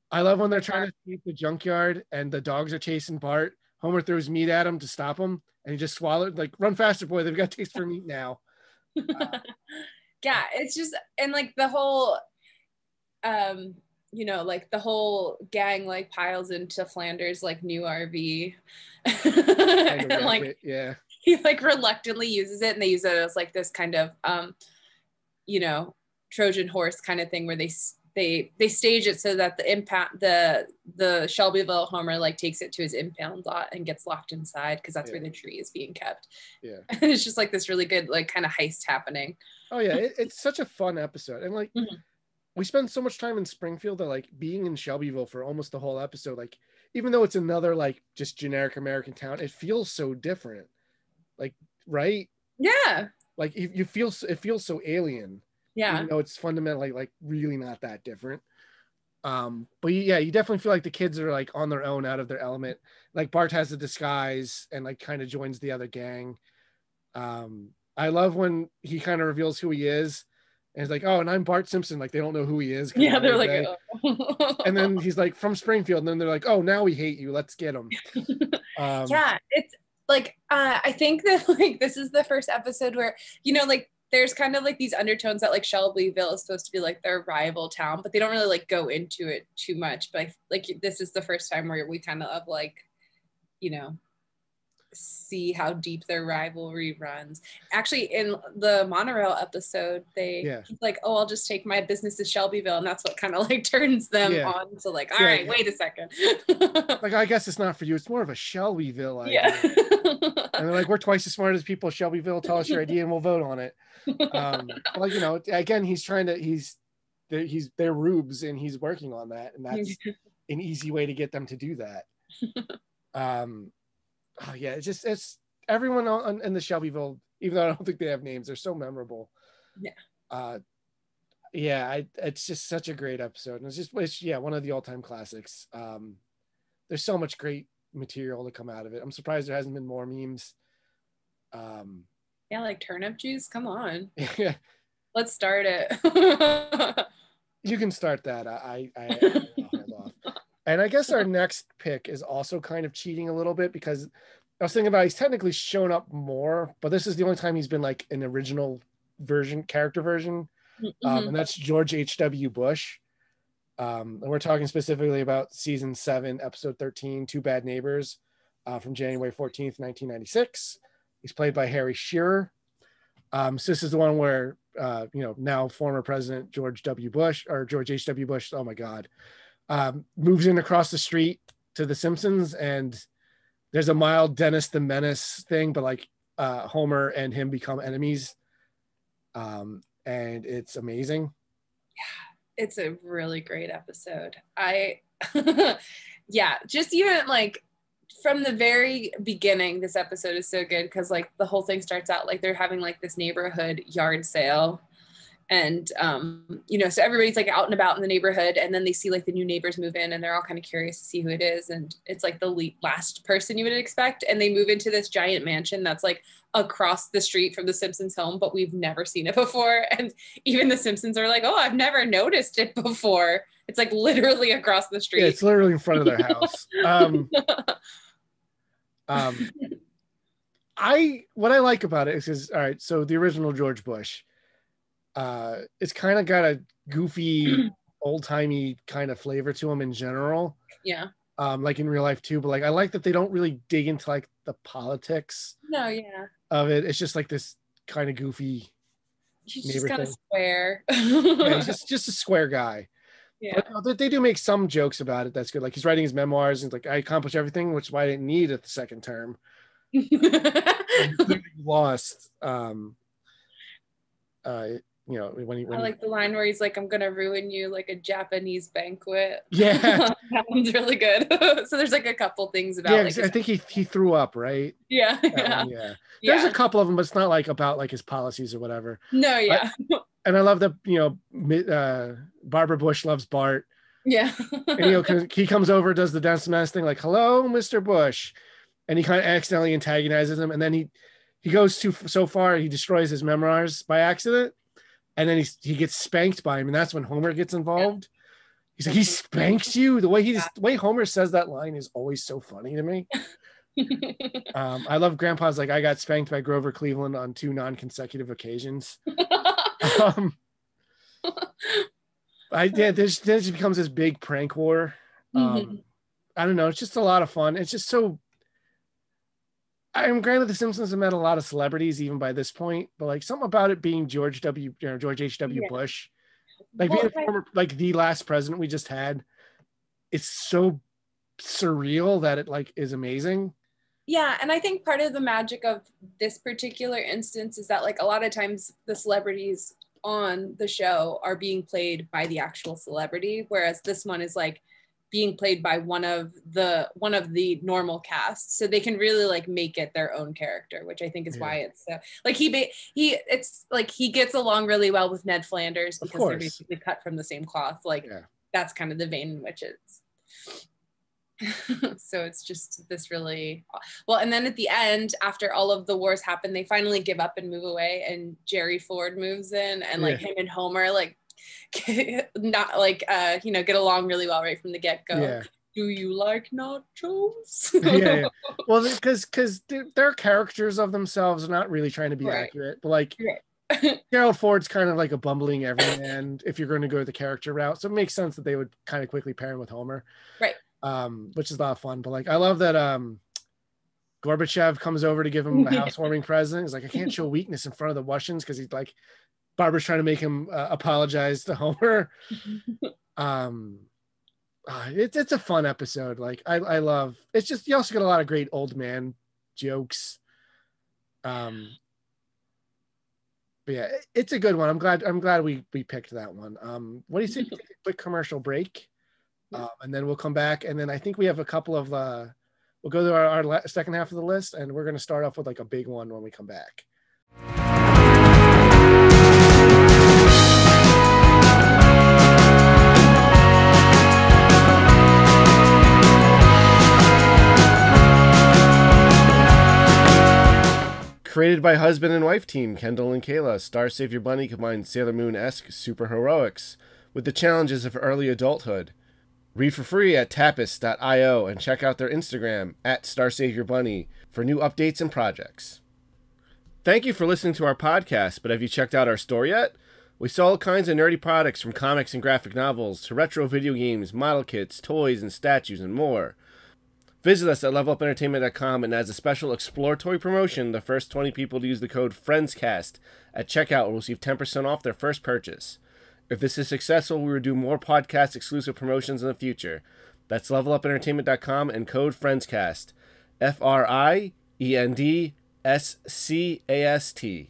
I love when they're trying to escape the junkyard and the dogs are chasing Bart. Homer throws meat at him to stop him, and he just swallowed, like, run faster, boy. They've got taste for meat now. Yeah, it's just, and like the whole like the whole gang like piles into Flanders like new RV. And like yeah, he like reluctantly uses it, and they use it as like this kind of Trojan horse kind of thing where they stage it so that the Shelbyville Homer like takes it to his impound lot and gets locked inside because that's where the tree is being kept. Yeah. And it's just like this really good like kind of heist happening. Oh yeah, it's such a fun episode. And like we spend so much time in Springfield that like being in Shelbyville for almost the whole episode, like even though it's another like just generic American town, it feels so different. Like, right? Yeah. Like it feels so alien. Yeah. Even though it's fundamentally like really not that different. But yeah, you definitely feel like the kids are like on their own, out of their element. Like Bart has a disguise and like kind of joins the other gang. I love when he kind of reveals who he is. And he's like, oh, and I'm Bart Simpson. Like, they don't know who he is. Yeah, they're like, oh. And then he's like, from Springfield. And then they're like, oh, now we hate you. Let's get him. Yeah, like I think that like this is the first episode where, you know, like there's kind of like these undertones that like Shelbyville is supposed to be like their rival town, but they don't really like go into it too much. But like this is the first time where we kind of like, you know, see how deep their rivalry runs. Actually, in the monorail episode, he's like, "Oh, I'll just take my business to Shelbyville," and that's what kind of like turns them on to like, all right, wait a second. Like, I guess it's not for you. It's more of a Shelbyville idea. Yeah. And they're like, we're twice as smart as people at Shelbyville. Tell us your idea and we'll vote on it. Like, you know, again, he's they're rubes and he's working on that, and that's an easy way to get them to do that. Oh yeah, it's everyone in the Shelbyville, even though I don't think they have names, they're so memorable. It's just such a great episode, and it's one of the all-time classics. There's so much great material to come out of it. I'm surprised there hasn't been more memes. Yeah, like turnip juice, come on. Yeah, let's start it. You can start that. I'll hold off. And I guess our next pick is also kind of cheating a little bit, because I was thinking about, he's technically shown up more, but this is the only time he's been like an original character version. And that's George H.W. Bush. And we're talking specifically about season 7, episode 13, Two Bad Neighbors, from January 14th, 1996. He's played by Harry Shearer. So this is the one where, now former President George W. Bush, or George H.W. Bush, oh my God, moves in across the street to the Simpsons, and there's a mild Dennis the Menace thing, but like Homer and him become enemies, and it's amazing. Yeah, it's a really great episode. Just even like from the very beginning, this episode is so good because like the whole thing starts out like they're having like this neighborhood yard sale. And, so everybody's like out and about in the neighborhood, and then they see like the new neighbors move in, and they're all kind of curious to see who it is. And it's like the last person you would expect. And they move into this giant mansion that's like across the street from the Simpsons home, but we've never seen it before. And even the Simpsons are like, oh, I've never noticed it before. It's like literally across the street. Yeah, it's literally in front of their house. What I like about it is, all right, so the original George Bush, it's kind of got a goofy, old-timey kind of flavor to him in general. Yeah. Like in real life too, but like I like that they don't really dig into like the politics. No, yeah. Of it. It's just like this kind of goofy. He's just kind of square. Yeah, he's just a square guy. Yeah. But they do make some jokes about it. That's good. Like he's writing his memoirs and he's like, I accomplished everything, which is why I didn't need it the second term. Lost. When I like the line where he's like, I'm gonna ruin you like a Japanese banquet. Yeah. That one's really good. So there's like a couple things about I think he threw up, right? Yeah. There's a couple of them, but it's not like about like his policies or whatever. No, yeah. And I love that, Barbara Bush loves Bart. Yeah. And he comes over, does the dance thing, like, hello, Mr. Bush. And he kind of accidentally antagonizes him, and then he goes so far he destroys his memoirs by accident. And then he gets spanked by him, and that's when Homer gets involved. Yeah. He's like, he spanks you. The way Homer says that line is always so funny to me. I love Grandpa's like, I got spanked by Grover Cleveland on 2 non-consecutive occasions. This just becomes this big prank war. I don't know. It's just a lot of fun. It's just so. I'm granted the Simpsons have met a lot of celebrities even by this point, but like something about it being George H.W. Bush, like being former, like the last president we just had, it's so surreal that it like is amazing. Yeah, and I think part of the magic of this particular instance is that like a lot of times the celebrities on the show are being played by the actual celebrity, whereas this one is like being played by one of the normal cast, so they can really like make it their own character, which I think is why it's so like it's like he gets along really well with Ned Flanders because they're basically cut from the same cloth. Like that's kind of the vein in which it's. So it's just this really well, and then at the end, after all of the wars happen, they finally give up and move away, and Jerry Ford moves in, and like him and Homer like not like get along really well right from the get-go. Do you like nachos? Yeah. Well, because they're characters of themselves, not really trying to be accurate, but like Gerald Ford's kind of like a bumbling everyman if you're going to go the character route, so it makes sense that they would kind of quickly pair him with Homer, right? Which is a lot of fun. But like, I love that Gorbachev comes over to give him a housewarming present. He's like, I can't show weakness in front of the Russians, because he's like, Barbara's trying to make him apologize to Homer. It's a fun episode. Like, I love. It's just, you also get a lot of great old man jokes. But yeah, it's a good one. I'm glad we picked that one. What do you think? Take a quick commercial break, and then we'll come back. And then I think we have a couple of. We'll go to our second half of the list, and we're going to start off with like a big one when we come back. Created by husband and wife team Kendall and Kayla, Star Savior Bunny combines Sailor Moon-esque superheroics with the challenges of early adulthood. Read for free at tapis.io and check out their Instagram at Star Savior Bunny for new updates and projects. Thank you for listening to our podcast, but have you checked out our store yet? We sell all kinds of nerdy products, from comics and graphic novels to retro video games, model kits, toys, and statues, and more. Visit us at levelupentertainment.com, and as a special Explore Toy promotion, the first 20 people to use the code FRIENDSCAST at checkout will receive 10% off their first purchase. If this is successful, we will do more podcast exclusive promotions in the future. That's levelupentertainment.com and code FRIENDSCAST. FRIENDSCAST.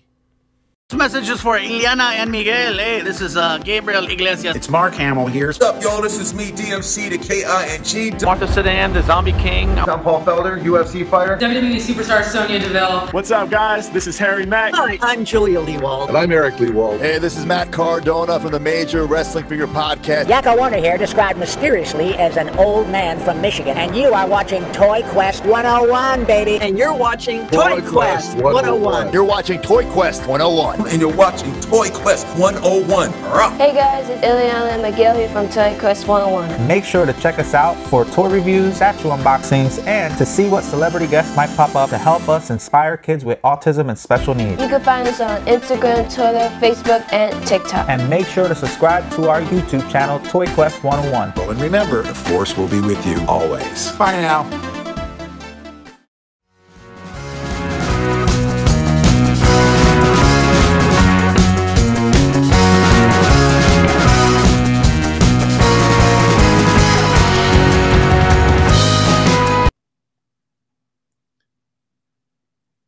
This message is for Ileana and Miguel. Hey, this is Gabriel Iglesias. It's Mark Hamill here. What's up, y'all? This is me, DMC, the KING. Martha Sedan, the Zombie King. I'm Paul Felder, UFC fighter. WWE superstar Sonya Deville. What's up, guys? This is Harry Mack. Hi, I'm Julia Leewald. And I'm Eric Leewald. Hey, this is Matt Cardona from the Major Wrestling Figure Podcast. Yakko Warner here, described mysteriously as an old man from Michigan. And you are watching Toy Quest 101, baby. And you're watching Toy Quest 101. You're watching Toy Quest 101. And you're watching Toy Quest 101. Hey guys, it's Ileana and Miguel here from Toy Quest 101. Make sure to check us out for toy reviews, statue unboxings, and to see what celebrity guests might pop up to help us inspire kids with autism and special needs. You can find us on Instagram, Twitter, Facebook, and TikTok. And make sure to subscribe to our YouTube channel, Toy Quest 101. Oh, and remember, the Force will be with you always. Bye now.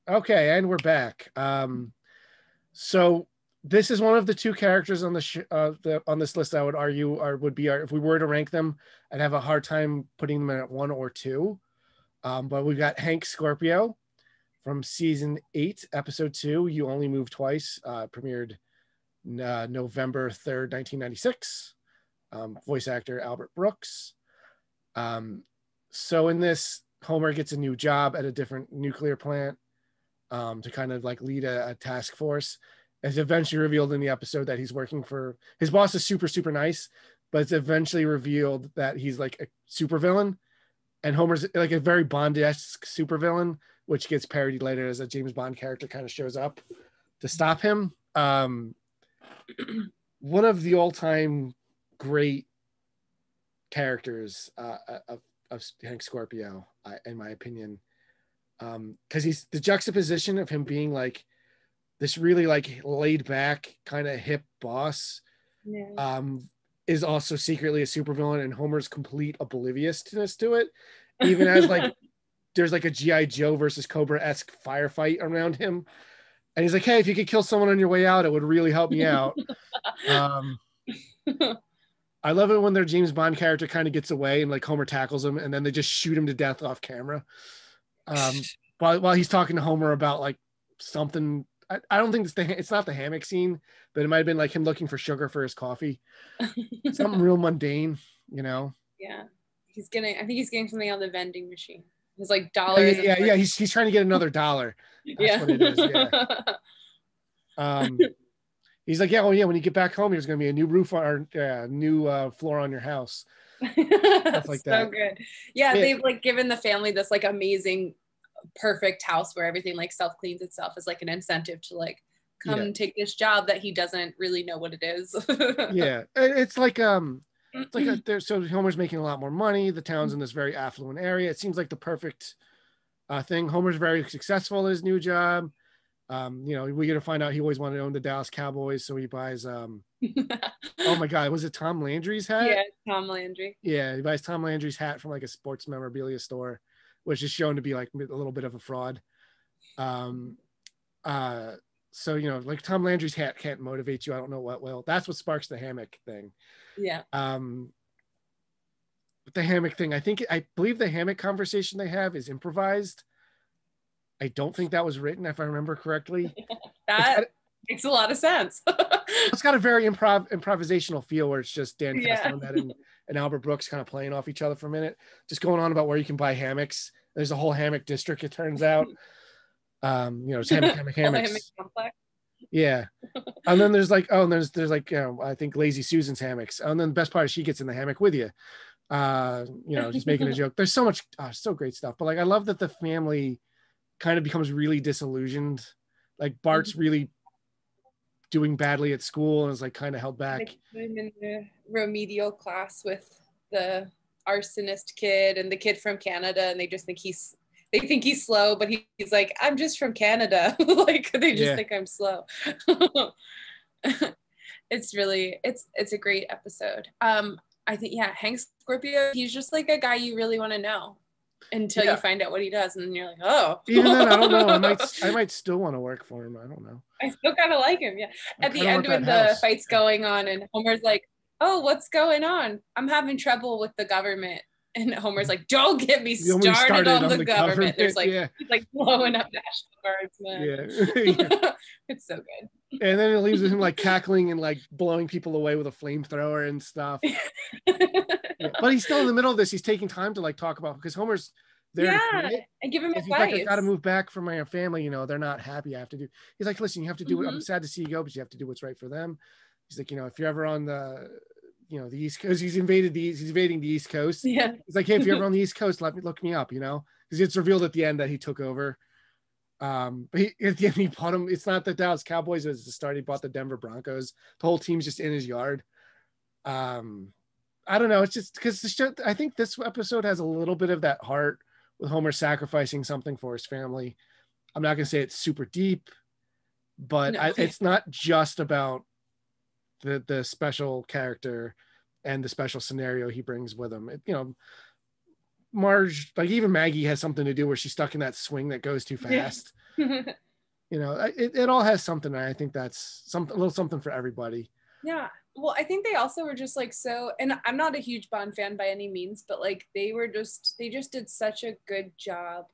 Okay, and we're back. So this is one of the two characters on the on this list I would argue would be if we were to rank them, I'd have a hard time putting them at 1 or 2. But we've got Hank Scorpio from season 8, episode 2. You Only Move Twice, premiered November 3rd, 1996. Voice actor Albert Brooks. So in this, Homer gets a new job at a different nuclear plant. To kind of like lead a task force. It's eventually revealed in the episode that he's working for his boss is super, super nice, but it's eventually revealed that he's like a supervillain, and Homer's like a very Bond-esque supervillain, which gets parodied later as a James Bond character kind of shows up to stop him. One of the all-time great characters of Hank Scorpio, in my opinion. Because he's the juxtaposition of him being like this really like laid back kind of hip boss, is also secretly a supervillain, and Homer's complete obliviousness to it, even as like there's like a G.I. Joe versus Cobra-esque firefight around him, and he's like, hey, if you could kill someone on your way out, it would really help me out. I love it when their James Bond character kind of gets away and like Homer tackles him, and then they just shoot him to death off camera. While he's talking to Homer about like something, I don't think it's not the hammock scene, but it might have been like him looking for sugar for his coffee, something real mundane, you know. Yeah, I think he's getting something on the vending machine. It's like dollars. Yeah. He's trying to get another dollar. That's what it is. Yeah. He's like, when you get back home, there's gonna be a new roof on new floor on your house. Stuff like that. So good. Yeah, they've like given the family this like amazing, perfect house where everything like self cleans itself as like an incentive to like come take this job that he doesn't really know what it is. Yeah, it's like so Homer's making a lot more money. The town's in this very affluent area. It seems like the perfect thing. Homer's very successful in his new job. We get to find out he always wanted to own the Dallas Cowboys, so he buys oh my god, was it Tom Landry's hat? Yeah, Tom Landry. Yeah, he buys Tom Landry's hat from like a sports memorabilia store, which is shown to be like a little bit of a fraud. So like Tom Landry's hat can't motivate you. I don't know what will. That's what sparks the hammock thing. Yeah. The hammock thing, I believe the hammock conversation they have is improvised. I don't think that was written, if I remember correctly. That makes a lot of sense. It's got a very improvisational feel where it's just Dan Castellaneta and Albert Brooks kind of playing off each other for a minute, just going on about where you can buy hammocks. There's a whole hammock district, it turns out. It's hammocks. Yeah. And then there's like, there's like, I think Lazy Susan's hammocks. And then the best part is she gets in the hammock with you. Just making a joke. There's so much, so great stuff. But like, I love that the family kind of becomes really disillusioned. Like Bart's really doing badly at school and is like kind of held back. Like I'm in the remedial class with the arsonist kid and the kid from Canada, and they just think they think he's slow, but he's like, I'm just from Canada. Like they just think I'm slow. It's a great episode. I think Hank Scorpio, he's just like a guy you really want to know until you find out what he does, and then you're like, oh. Even then, I don't know. I might still want to work for him. I don't know. I still kind of like him. Yeah. At the end when the fight's going on, and Homer's like, oh, what's going on? I'm having trouble with the government. And Homer's like, don't get me started on the government. There's like, he's like blowing up National Guardsmen. Yeah. It's so good. And then it leaves with him like cackling and like blowing people away with a flamethrower and stuff. But he's still in the middle of this. He's taking time to like talk about, because Homer's there and give him advice. He's like, I got to move back from my family. They're not happy. I have to do. He's like, listen, you have to do it. I'm sad to see you go, but you have to do what's right for them. He's like, if you're ever on the East Coast, he's invading the East Coast. Yeah. He's like, hey, if you're ever on the East Coast, look me up, because it's revealed at the end that he took over. But at the end he bought him. It's not the Dallas Cowboys as the start. He bought the Denver Broncos. The whole team's just in his yard. I don't know. It's just because the show, I think this episode has a little bit of that heart with Homer sacrificing something for his family. I'm not going to say it's super deep, but it's not just about the special character and the special scenario he brings with him. Marge, like even Maggie has something to do where she's stuck in that swing that goes too fast. It all has something. And I think that's a little something for everybody. Yeah. Well, I think they also were just like, and I'm not a huge Bond fan by any means, but like they just did such a good job,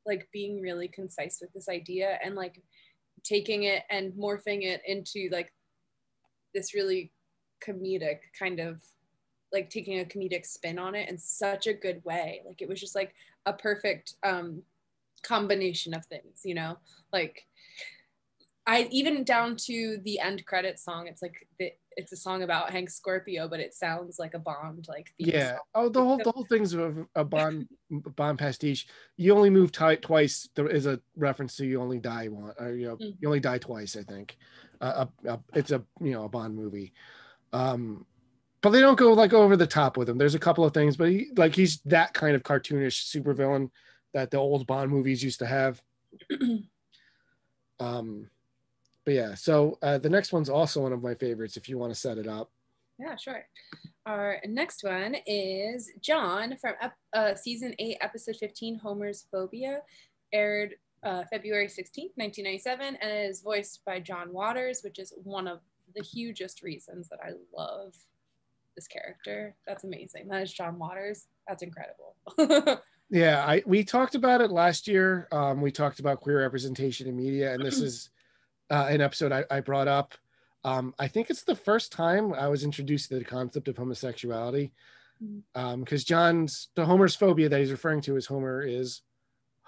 like being really concise with this idea and like taking it and morphing it into like this really comedic kind of, like taking a comedic spin on it in such a good way. Like it was just like a perfect combination of things, like I even down to the end credit song. It's like it's a song about Hank Scorpio, but it sounds like a Bond like theme song. Oh, the whole thing's a Bond pastiche. You only move twice. There is a reference to You Only Die Once, or You Only Die Twice. I think it's a Bond movie. But they don't go like over the top with him. There's a couple of things, but he's that kind of cartoonish supervillain that the old Bond movies used to have. But yeah, so the next one's also one of my favorites if you want to set it up. Yeah, sure. Our next one is John from season 8, episode 15, Homer's Phobia, aired February 16th, 1997, and is voiced by John Waters, which is one of the hugest reasons that I love this character. That's amazing. That is John Waters. That's incredible. Yeah, we talked about it last year. We talked about queer representation in media, and this is an episode I brought up. I think it's the first time I was introduced to the concept of homosexuality, because Homer's phobia that he's referring to as Homer is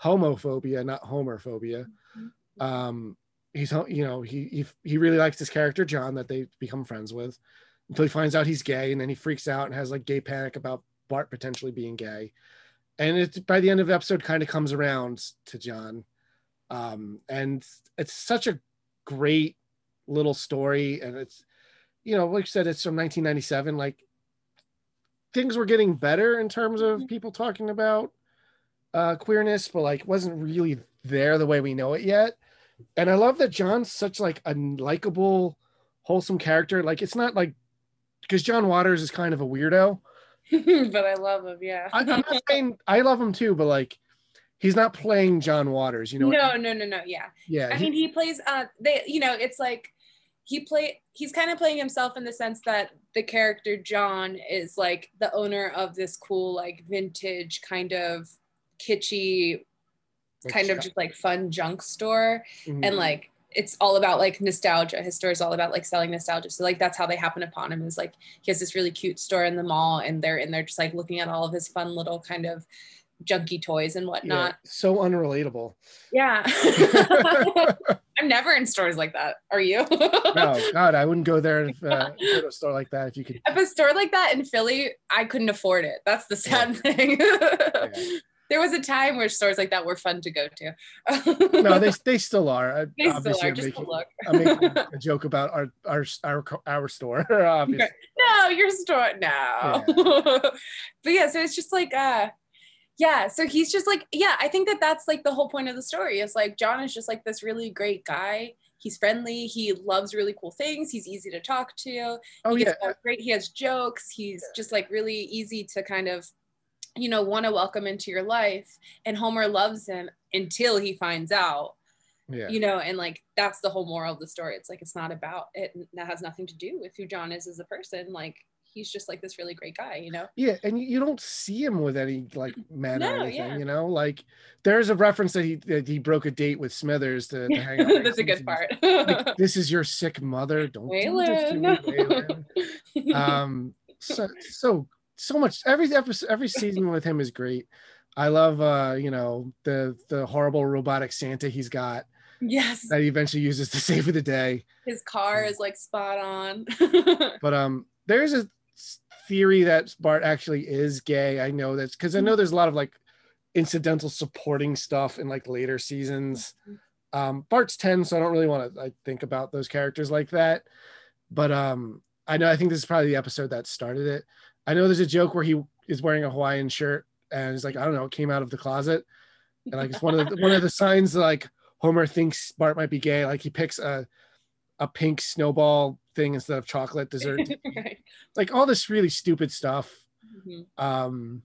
homophobia, not homophobia. He's he really likes this character John that they become friends with. until he finds out he's gay, and then he freaks out and has like gay panic about Bart potentially being gay. And it's by the end of the episode kind of comes around to John. And it's such a great little story. And it's, you know, like you said, it's from 1997. Like things were getting better in terms of people talking about queerness, but like wasn't really there the way we know it yet. And I love that John's such like a likable, wholesome character. Like it's not like, because John Waters is kind of a weirdo. But I love him, yeah. I'm not saying I love him too, but like he's not playing John Waters, you know. No, yeah. Yeah. I mean, he plays you know, it's like he's kind of playing himself in the sense that the character John is like the owner of this cool, like vintage kind of kitschy, kind of just like fun junk store. And like it's all about like nostalgia. His store is all about like selling nostalgia. So like that's how they happen upon him, is like he has this really cute store in the mall, and they're in there just like looking at all of his fun little kind of junky toys and whatnot. Yeah, so unrelatable. Yeah. I'm never in stores like that. Are you? No, God, I wouldn't go there if go to a store like that if you could. If a store like that in Philly, I couldn't afford it. That's the sad thing. There was a time where stores like that were fun to go to. No, they still are. They still are. Just look. I'm making a joke about our store. Obviously. No, your store. No. Yeah. But yeah, so it's just like yeah, so he's just like, yeah, I think that's like the whole point of the story, is like John is just like this really great guy. He's friendly. He loves really cool things. He's easy to talk to. Oh, yeah. Great. He has jokes. He's just like really easy to kind of, you know, want to welcome into your life. And Homer loves him until he finds out, you know, and like that's the whole moral of the story. It's like, it's not about it. That has nothing to do with who John is as a person. Like, he's just like this really great guy, you know? Yeah, and you don't see him with any like men or anything, you know? Like there's a reference that he broke a date with Smithers to hang out. That's a good part. Like, this is your sick mother. Don't do this to me, Waylon. So much. Every season with him is great. I love you know, the horrible robotic Santa he's got. Yes. That he eventually uses to save the day. His car is like spot on. But there's a theory that Bart actually is gay. I know that's because I know there's a lot of like incidental supporting stuff in like later seasons. Bart's 10, so I don't really want to think about those characters like that. But I think this is probably the episode that started it. I know there's a joke where he is wearing a Hawaiian shirt and he's like, I don't know, it came out of the closet. And like it's one of the signs that like Homer thinks Bart might be gay. Like he picks a pink snowball thing instead of chocolate dessert. Right. Like all this really stupid stuff. So but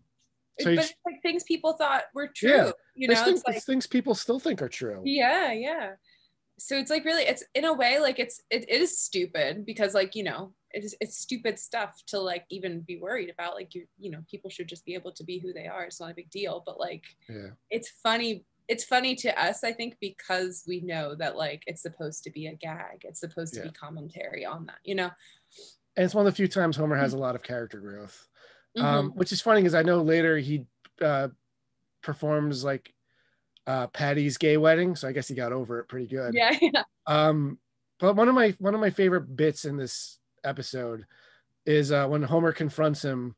it's like things people thought were true. Yeah, you know, it's like things people still think are true. Yeah. So it's like really, it's in a way like it is stupid because like, you know, it's stupid stuff to like even be worried about. Like you know, people should just be able to be who they are. It's not a big deal. But like, it's funny. It's funny to us, I think, because we know that like it's supposed to be a gag. It's supposed to be commentary on that, you know. And it's one of the few times Homer has a lot of character growth, which is funny because I know later he performs like Patty's gay wedding, so I guess he got over it pretty good. Yeah. But one of my favorite bits in this episode is when Homer confronts him.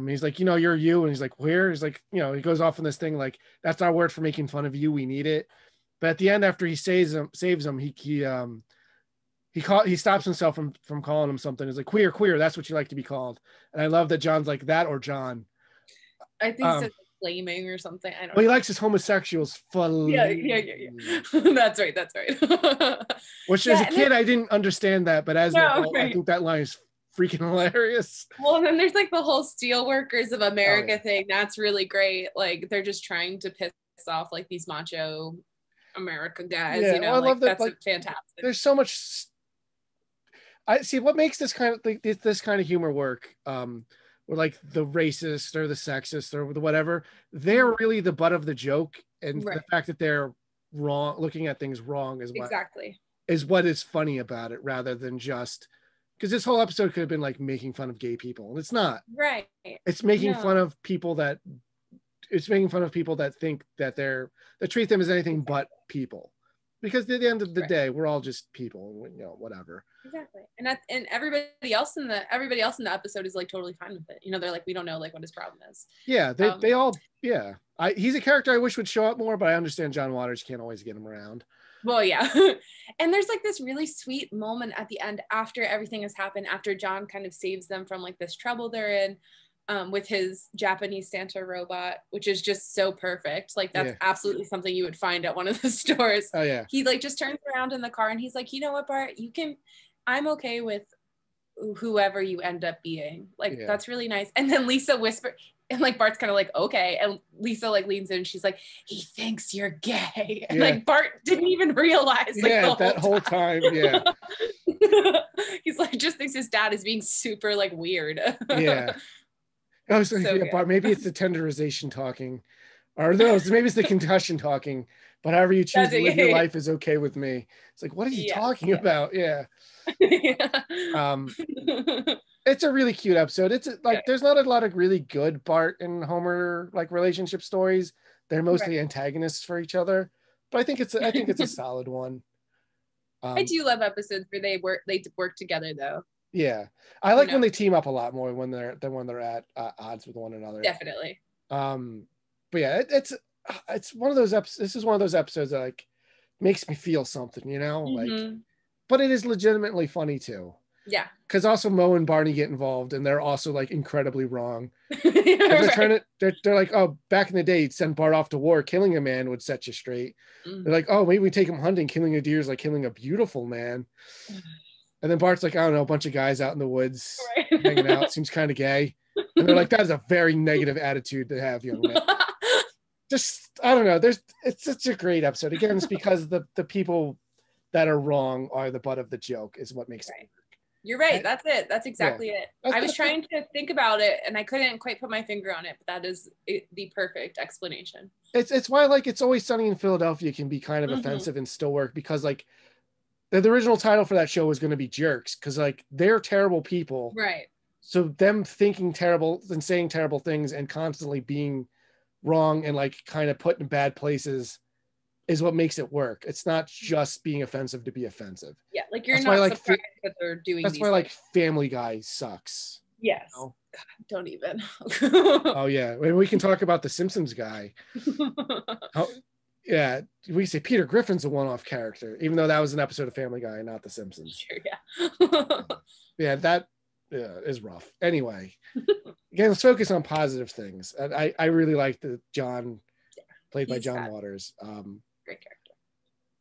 He's like, you know, you're you, and he's like, where? He's like, you know, he goes off on this thing like, that's our word for making fun of you. We need it. But at the end, after he saves him, he stops himself from calling him something. He's like, queer. That's what you like to be called. And I love that John's like that or John. I think he says flaming or something. I don't know. Well, he likes his homosexuals. Yeah. That's right. Which as a kid, I didn't understand that, but as an adult, I think that line is freaking hilarious. Well, and then there's like the whole Steelworkers of America thing. That's really great. Like they're just trying to piss off like these macho America guys. You know, I love that. That's like, fantastic. There's so much. I see what makes this kind of humor work. Or like the racist or the sexist or the whatever. They're really the butt of the joke, and the fact that they're wrong, looking at things wrong, is what is funny about it, rather than just. Because this whole episode could have been like making fun of gay people, and it's not. Right. It's making fun of people that. It's making fun of people that think that that treat them as anything but people, because at the end of the day, we're all just people, you know, whatever. Exactly. And everybody else in the episode is like totally fine with it. You know, they're like, we don't know like what his problem is. Yeah, they all, yeah. He's a character I wish would show up more, but I understand John Waters can't always get him around. Well, yeah. And there's like this really sweet moment at the end after everything has happened, after John kind of saves them from like this trouble they're in. With his Japanese Santa robot, which is just so perfect. Like that's absolutely something you would find at one of the stores. Oh yeah. He like just turns around in the car and he's like, you know what, Bart, I'm okay with whoever you end up being. Like that's really nice. And then Lisa whispered, and like Bart's kind of like, okay. And Lisa like leans in and she's like, he thinks you're gay. And like Bart didn't even realize like that whole time. Yeah. He's like, just thinks his dad is being super like weird. Yeah. I was like, Bart, maybe it's the tenderization talking, or no, maybe it's the concussion talking. But however you choose to live your life is okay with me. It's like, what are you talking about? Yeah. It's a really cute episode. It's like there's not a lot of really good Bart and Homer like relationship stories. They're mostly antagonists for each other. But I think it's a solid one. I do love episodes where they work together though. Yeah, I like when they team up a lot more when they're at odds with one another. Definitely. But yeah, it's one of those episodes. This is one of those episodes that like makes me feel something, you know, like. But it is legitimately funny too. Yeah. Because also Mo and Barney get involved, and they're also like incredibly wrong. They're like, oh, back in the day, send Bart off to war. Killing a man would set you straight. They're like, oh, maybe we take him hunting. Killing a deer is like killing a beautiful man. And then Bart's like, I don't know, a bunch of guys out in the woods hanging out. Seems kind of gay. And they're like, that is a very negative attitude to have, young man. Just, I don't know. It's such a great episode. Again, it's because the people that are wrong are the butt of the joke is what makes it work. You're right. That's it. That's exactly it. I was trying to think about it and I couldn't quite put my finger on it, but that is the perfect explanation. It's why like It's Always Sunny in Philadelphia can be kind of offensive and still work, because like the original title for that show was going to be Jerks, because like they're terrible people. Right. So them thinking terrible and saying terrible things and constantly being wrong and like kind of put in bad places is what makes it work. It's not just being offensive to be offensive. Yeah, like you're not surprised that they're doing that's why like Family Guy sucks. Yes. You know? God, don't even. Oh yeah, we can talk about the Simpsons guy. Yeah, we say Peter Griffin's a one-off character, even though that was an episode of Family Guy, not the Simpsons. Sure, yeah. Yeah, that is rough. Anyway, again, let's focus on positive things. I really like the John, played by John Waters. Great character.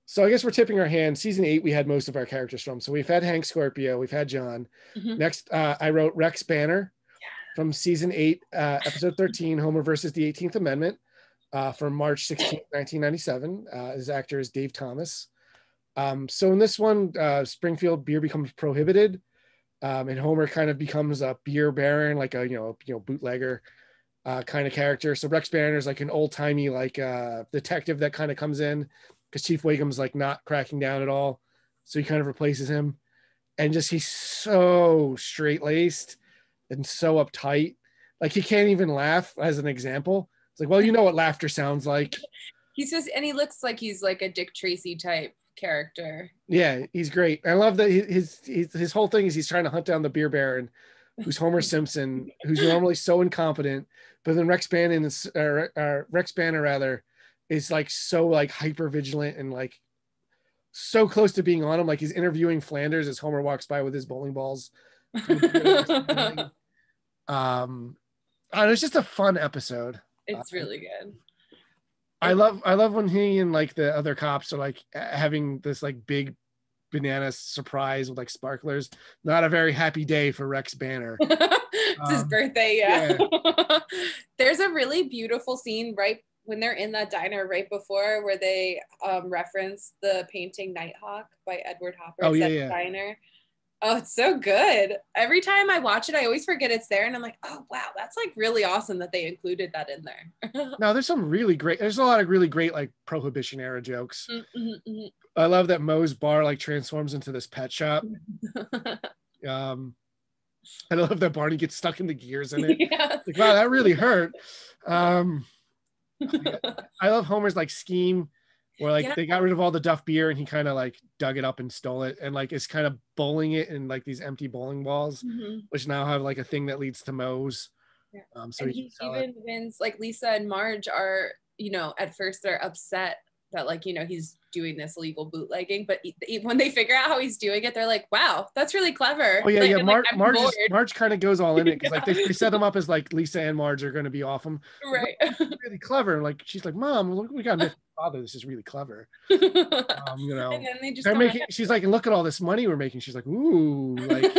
So I guess we're tipping our hand. Season 8, we had most of our characters from. So we've had Hank Scorpio, we've had John. Next, I wrote Rex Banner from season 8, episode 13, Homer versus the 18th Amendment, from March 16, 1997. His actor is Dave Thomas. So in this one, Springfield beer becomes prohibited, and Homer kind of becomes a beer baron, like a bootlegger kind of character. So Rex Banner is like an old timey like detective that kind of comes in because Chief Wiggum's like not cracking down at all, so he kind of replaces him, and just he's so straight laced and so uptight, like he can't even laugh. As an example, it's like, well, you know what laughter sounds like. He's just, and he looks like he's like a Dick Tracy type character. Yeah, he's great. I love that his whole thing is he's trying to hunt down the beer baron, who's Homer Simpson, who's normally so incompetent, but then Rex Banner is like so like hyper vigilant and like so close to being on him. Like he's interviewing Flanders as Homer walks by with his bowling balls. It's just a fun episode. It's really good. I love when he and like the other cops are like having this like big banana surprise with like sparklers. Not a very happy day for Rex Banner. It's his birthday. Yeah. There's a really beautiful scene right when they're in that diner right before where they reference the painting Nighthawk by Edward Hopper. Oh yeah. Diner. Oh, it's so good. Every time I watch it, I always forget it's there. And I'm like, oh, wow, that's like really awesome that they included that in there. No, there's a lot of really great like Prohibition era jokes. I love that Moe's bar like transforms into this pet shop. I love that Barney gets stuck in the gears in it. Yes. Like, wow, that really hurt. I love Homer's like scheme where like they got rid of all the Duff beer and he kind of like dug it up and stole it and like is kind of bowling it in like these empty bowling balls, which now have like a thing that leads to Moe's. So and he even wins, like Lisa and Marge are, you know, at first they're upset that like, you know, he's doing this illegal bootlegging, but when they figure out how he's doing it, they're like, wow, that's really clever. Oh yeah, like, yeah. Like, Marge kind of goes all in it because like they set them up as like Lisa and Marge are going to be off him, right? Really clever. And like she's like, Mom, look, we got to make father. This is really clever. You know, and then they just they're making. She's like, and look at all this money we're making. She's like, ooh, like.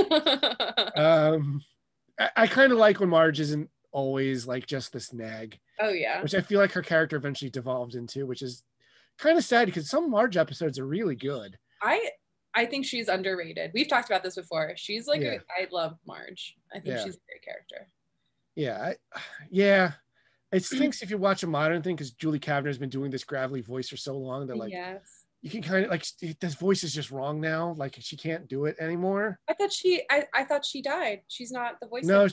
I kind of like when Marge isn't always like just this nag. Oh yeah. Which I feel like her character eventually devolved into, which is kind of sad because some Marge episodes are really good. I think she's underrated. We've talked about this before. She's like, I love Marge. I think she's a great character. Yeah. It stinks if you watch a modern thing because Julie Kavner's been doing this gravelly voice for so long that like you can kind of like this voice is just wrong now. Like she can't do it anymore. I thought she died. She's not the voice. No,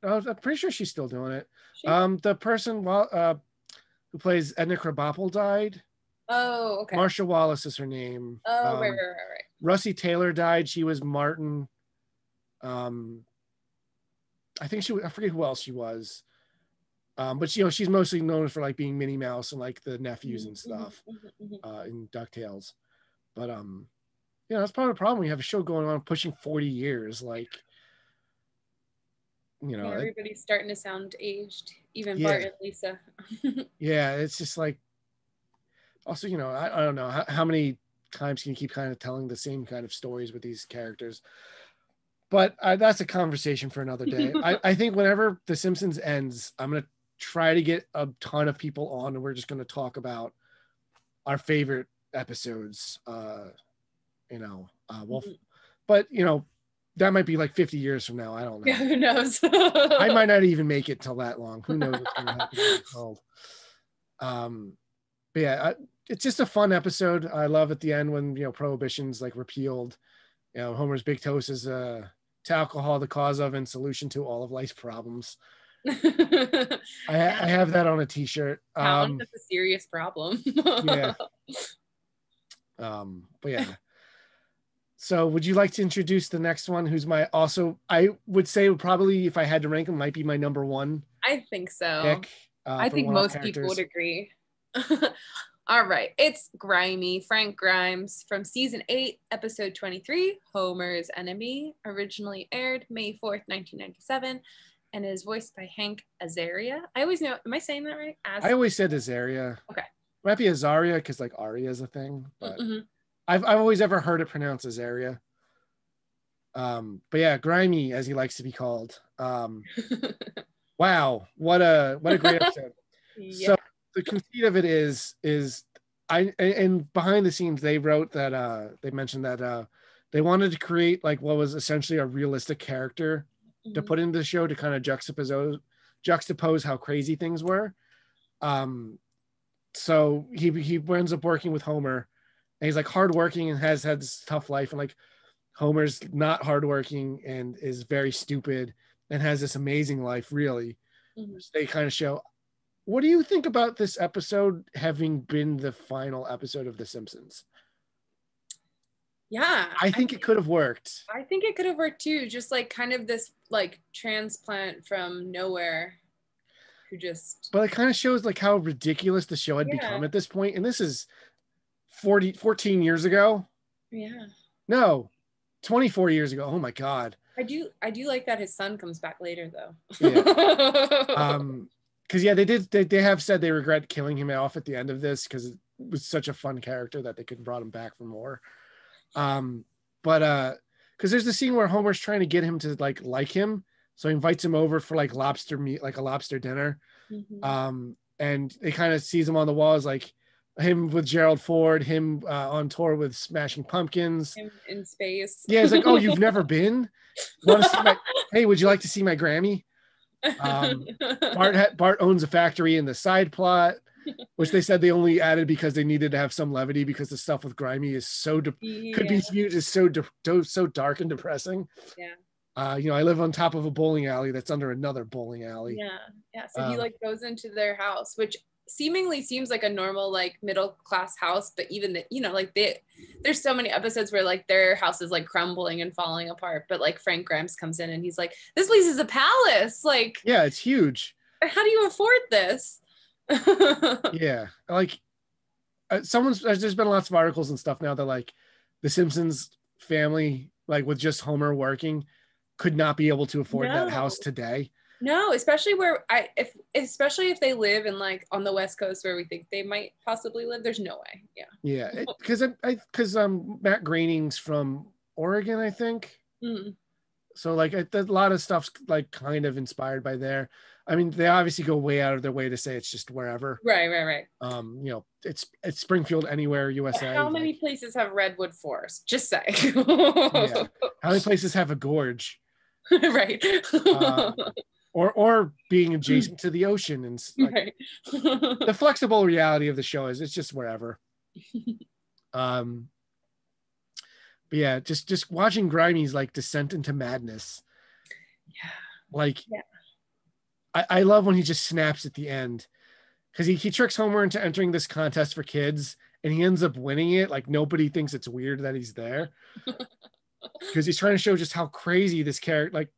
I'm pretty sure she's still doing it. The person who plays Edna Krabappel died. Oh, okay. Marsha Wallace is her name. Oh, right. Russie Taylor died. She was Martin. I think I forget who else she was. But you know, she's mostly known for like being Minnie Mouse and like the nephews and stuff in DuckTales. But you know, that's part of the problem when you have a show going on pushing 40 years. Like, you know, everybody's starting to sound aged, even Bart and Lisa. Yeah, it's just like. Also, you know, I don't know how many times can you keep kind of telling the same kind of stories with these characters, but that's a conversation for another day. I think whenever The Simpsons ends, I'm going to try to get a ton of people on and we're just going to talk about our favorite episodes, you know, but you know, that might be like 50 years from now. I don't know. Yeah, who knows? I might not even make it till that long. Who knows what's going to happen in the world. But yeah, it's just a fun episode. I love at the end when, you know, prohibition's like repealed. You know, Homer's big toast is to alcohol the cause of and solution to all of life's problems. I have that on a t-shirt. That's a serious problem. Yeah. But yeah. So would you like to introduce the next one who's I would say probably if I had to rank him might be my number one. I think so. Pick, I think most people would agree. All right, it's Grimy, Frank Grimes from season 8, episode 23, Homer's Enemy, originally aired May 4th, 1997, and is voiced by Hank Azaria. I always know, am I saying that right? I always said Azaria. Okay. Might be Azaria because like Aria is a thing, but I've always ever heard it pronounced Azaria. But yeah, Grimy, as he likes to be called. Wow, what a great episode. So the conceit of it is and behind the scenes they wrote that they mentioned that they wanted to create like what was essentially a realistic character to put into the show to kind of juxtapose how crazy things were. So he ends up working with Homer, and he's like hardworking and has had this tough life, and like Homer's not hardworking and is very stupid and has this amazing life, really. They kind of show. What do you think about this episode having been the final episode of The Simpsons? Yeah. I think it could have worked. I think it could have worked too. Just like kind of this like transplant from nowhere who just. But it kind of shows like how ridiculous the show had become at this point. And this is 14 years ago. Yeah. No, 24 years ago. Oh my God. I do like that his son comes back later though. Yeah. Because they have said they regret killing him off at the end of this because it was such a fun character that they could have brought him back for more. But because there's the scene where Homer's trying to get him to like him, so he invites him over for like lobster meat, like a lobster dinner. And it kind of sees him on the wall as like him with Gerald Ford, him on tour with Smashing Pumpkins, him in space. Yeah, it's like, oh, you've never been? Hey, would you like to see my Grammy? Bart owns a factory in the side plot, which they said they only added because they needed to have some levity because the stuff with Grimy is could be viewed as so dark and depressing. You know, I live on top of a bowling alley that's under another bowling alley. So he like goes into their house, which seemingly seems like a normal like middle class house, but even the, you know, like there's so many episodes where like their house is like crumbling and falling apart, but like Frank Grimes comes in and he's like, this place is a palace, like yeah, it's huge. How do you afford this? Yeah, like there's been lots of articles and stuff now that like the Simpsons family, like with just Homer working, could not be able to afford that house today. No, especially especially if they live in like on the West Coast where we think they might possibly live. There's no way. Yeah, because Matt Groening's from Oregon, I think. So like a lot of stuff's like kind of inspired by there. I mean, they obviously go way out of their way to say it's just wherever. Right. You know, it's Springfield, anywhere, USA. How many places have redwood forests? Just say. Yeah. How many places have a gorge? Right. Or being adjacent to the ocean, and like, right. The flexible reality of the show is it's just wherever. But yeah, just watching Grimey's like descent into madness. Yeah. Like, I love when he just snaps at the end, because he tricks Homer into entering this contest for kids, and he ends up winning it. Like nobody thinks it's weird that he's there, because he's trying to show just how crazy this character, like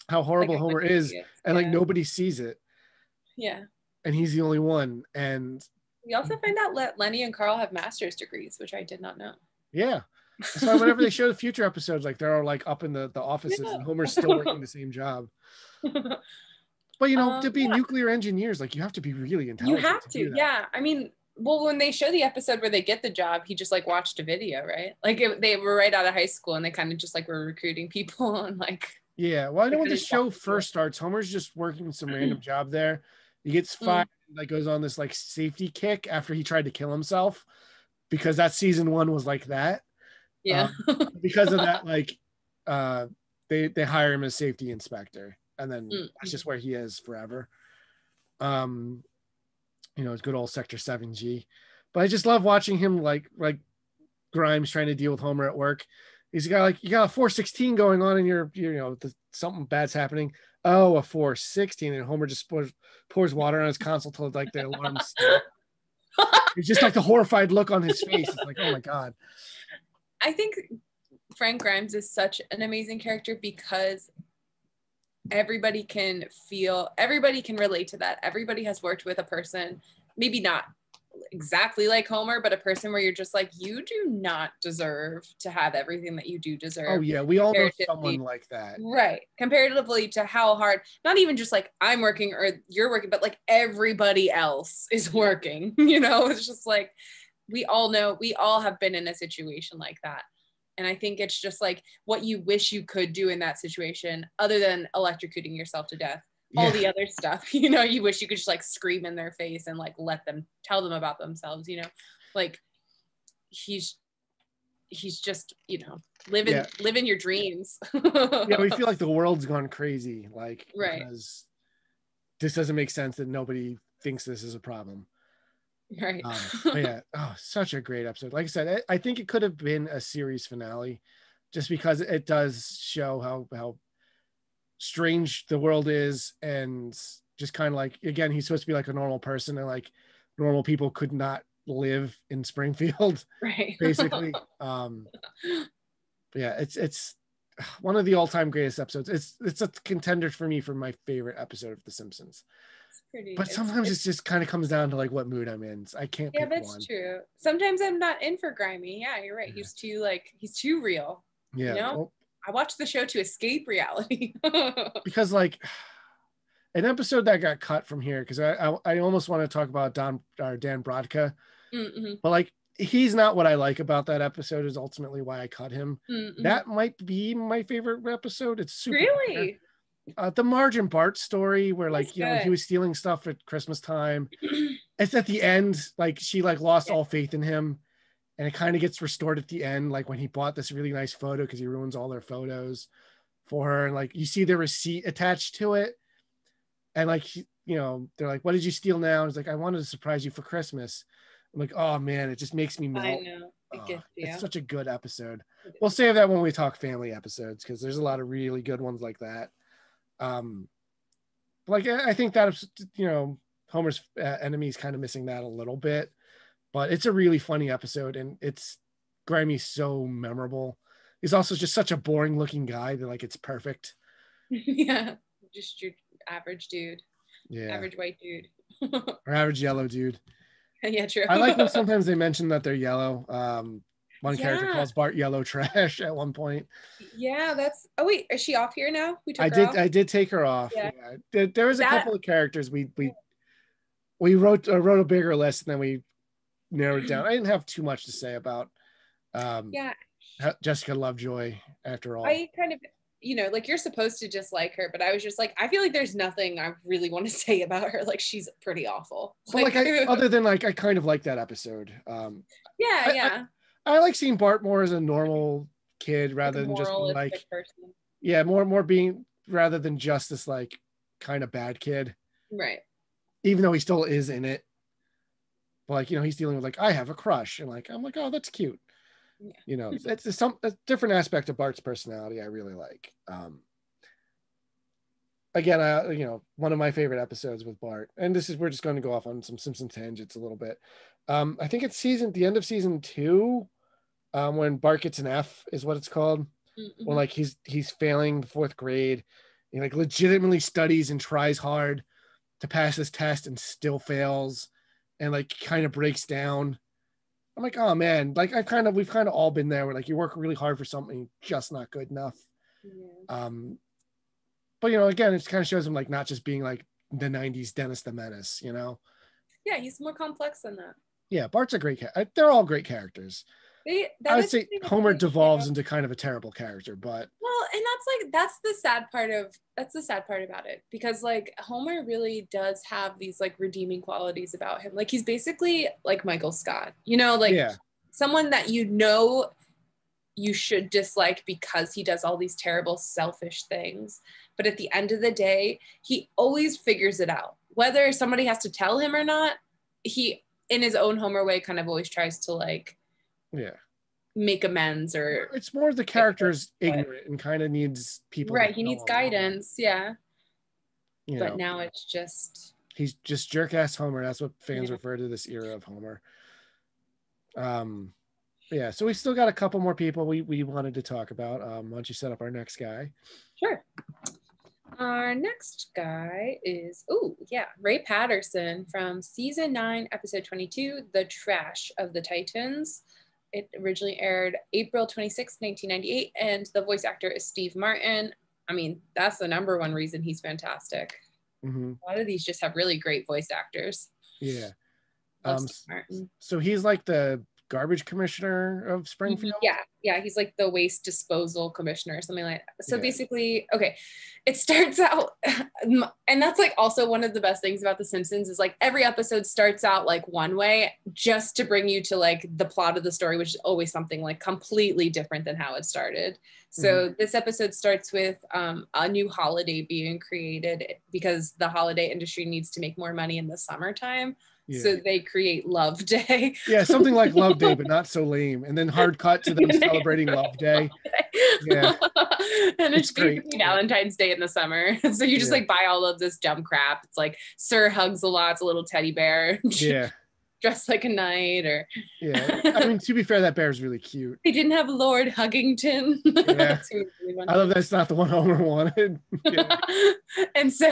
how horrible like Homer is, and like nobody sees it. Yeah. And he's the only one. And we also find out that Lenny and Carl have master's degrees, which I did not know. Yeah. That's why whenever they show the future episodes, like they're all like up in the offices, and Homer's still working the same job. But you know, to be nuclear engineers, like you have to be really intelligent. You have to yeah. I mean, well, when they show the episode where they get the job, he just like watched a video, right? Like they were right out of high school, and they kind of just like were recruiting people and like. Yeah, well, I know when the show first starts, Homer's just working some random job there. He gets fired, like goes on this like safety kick after he tried to kill himself, because that season 1 was like that. Yeah. Because of that, like they hire him as safety inspector, and then that's just where he is forever. You know, it's good old Sector 7G. But I just love watching him like Grimes trying to deal with Homer at work. He's got like, you got a 416 going on in your, you know, something bad's happening. Oh, a 416, and Homer just pours water on his console till like the alarms stop. It's just like the horrified look on his face. It's like, oh my God. I think Frank Grimes is such an amazing character because everybody can relate to that. Everybody has worked with a person, maybe not exactly like Homer, but a person where you're just like, you do not deserve to have everything that you do deserve. Oh yeah, we all know someone like that. Right. Comparatively to how hard, not even just like I'm working or you're working, but like everybody else is working, you know? It's just like, we all know, we all have been in a situation like that. And I think it's just like what you wish you could do in that situation, other than electrocuting yourself to death. All the other stuff, you know, you wish you could just like scream in their face and like let them tell them about themselves, you know, like he's just, you know, living your dreams. Yeah, we feel like the world's gone crazy, like, right, because this doesn't make sense that nobody thinks this is a problem. Right. But yeah, such a great episode. Like I said, I think it could have been a series finale, just because it does show how strange the world is, and just kind of like, again, he's supposed to be like a normal person, and like normal people could not live in Springfield, right? Basically. But yeah, it's one of the all-time greatest episodes. It's a contender for me for my favorite episode of The Simpsons. But sometimes it just kind of comes down to like what mood I'm in. So I can't pick one. Yeah, that's true. Sometimes I'm not in for grimy. Yeah, you're right. Yeah. He's too real. Yeah. You know? Well, I watched the show to escape reality. Because like an episode that got cut from here, because I almost want to talk about Dan Brodka, but like he's not what I like about that episode, is ultimately why I cut him. That might be my favorite episode. It's super really the Marge and Bart story, where like, you know, he was stealing stuff at Christmas time. It's at the end, like she like lost all faith in him, and it kind of gets restored at the end, like when he bought this really nice photo, because he ruins all their photos for her, and like you see the receipt attached to it, and like, you know, they're like, what did you steal now? And he's like, I wanted to surprise you for Christmas. I'm like, oh man, it just makes me melt. I know. It's such a good episode. We'll save that when we talk family episodes, because there's a lot of really good ones like that. Like I think that, you know, Homer's enemies kind of missing that a little bit, but it's a really funny episode, and it's Grimey's so memorable. He's also just such a boring looking guy that like it's perfect. Yeah, just your average dude. Yeah, average white dude. Or average yellow dude. Yeah, true. I like when sometimes they mention that they're yellow. One character calls Bart yellow trash at one point. Yeah, that's. Oh wait, is she off here now? I did take her off. Yeah. There was a couple of characters we wrote a bigger list, and then we narrowed it down. I didn't have too much to say about Jessica Lovejoy after all. I kind of, like you're supposed to just like her, but I was just like, I feel like there's nothing I really want to say about her. Like she's pretty awful. Well, other than I kind of like that episode. I like seeing Bart more as a normal kid rather than just like person. Yeah, more being rather than just this like kind of bad kid. Right. Even though he still is in it. But like, he's dealing with like, I have a crush, and like I'm like, oh, that's cute. Yeah. It's a different aspect of Bart's personality I really like. Again, one of my favorite episodes with Bart, and we're just going to go off on some Simpsons tangents a little bit. I think it's the end of season 2, when Bart gets an F is what it's called. Mm-hmm. When like he's failing the 4th grade, he like legitimately studies and tries hard to pass this test and still fails, and like kind of breaks down. I'm like, oh man, like we've kind of all been there where like you work really hard for something just not good enough. Yeah. But again, it kind of shows him like not just being like the 90s Dennis the Menace, Yeah, he's more complex than that. Yeah, Bart's a great character. They're all great characters. I would say Homer devolves into kind of a terrible character, but and that's the sad part about it, because like Homer really does have these like redeeming qualities about him. Like he's basically like Michael Scott, someone that you should dislike because he does all these terrible selfish things, but at the end of the day he always figures it out, whether somebody has to tell him or not. He in his own Homer way kind of always tries to like make amends, or it's more the character's ignorant and kind of needs people. Right, he needs guidance, but now it's just he's just jerk ass Homer. That's what fans refer to this era of Homer. So we still got a couple more people we wanted to talk about. Why don't you set up our next guy? Sure. Our next guy is Ray Patterson from season 9, episode 22, The Trash of the Titans. It originally aired April 26, 1998, and the voice actor is Steve Martin. I mean, that's the number one reason he's fantastic. Mm-hmm. A lot of these just have really great voice actors. Yeah. So he's like the garbage commissioner of Springfield? Yeah, he's like the waste disposal commissioner or something like that. So basically, it starts out, and that's like also one of the best things about The Simpsons is like every episode starts out like one way just to bring you to like the plot of the story, which is always something like completely different than how it started. So this episode starts with a new holiday being created because the holiday industry needs to make more money in the summertime. Yeah. So they create Love Day. Yeah, something like Love Day, but not so lame. And then hard cut to them celebrating Love Day. Yeah. And it's basically Valentine's Day in the summer. So you just like buy all of this dumb crap. It's like Sir Hugs a Lot's a little teddy bear. Yeah. Dressed like a knight or I mean, to be fair, that bear is really cute. They didn't have Lord Huggington. Yeah. Really I love that's not the one Homer wanted. And so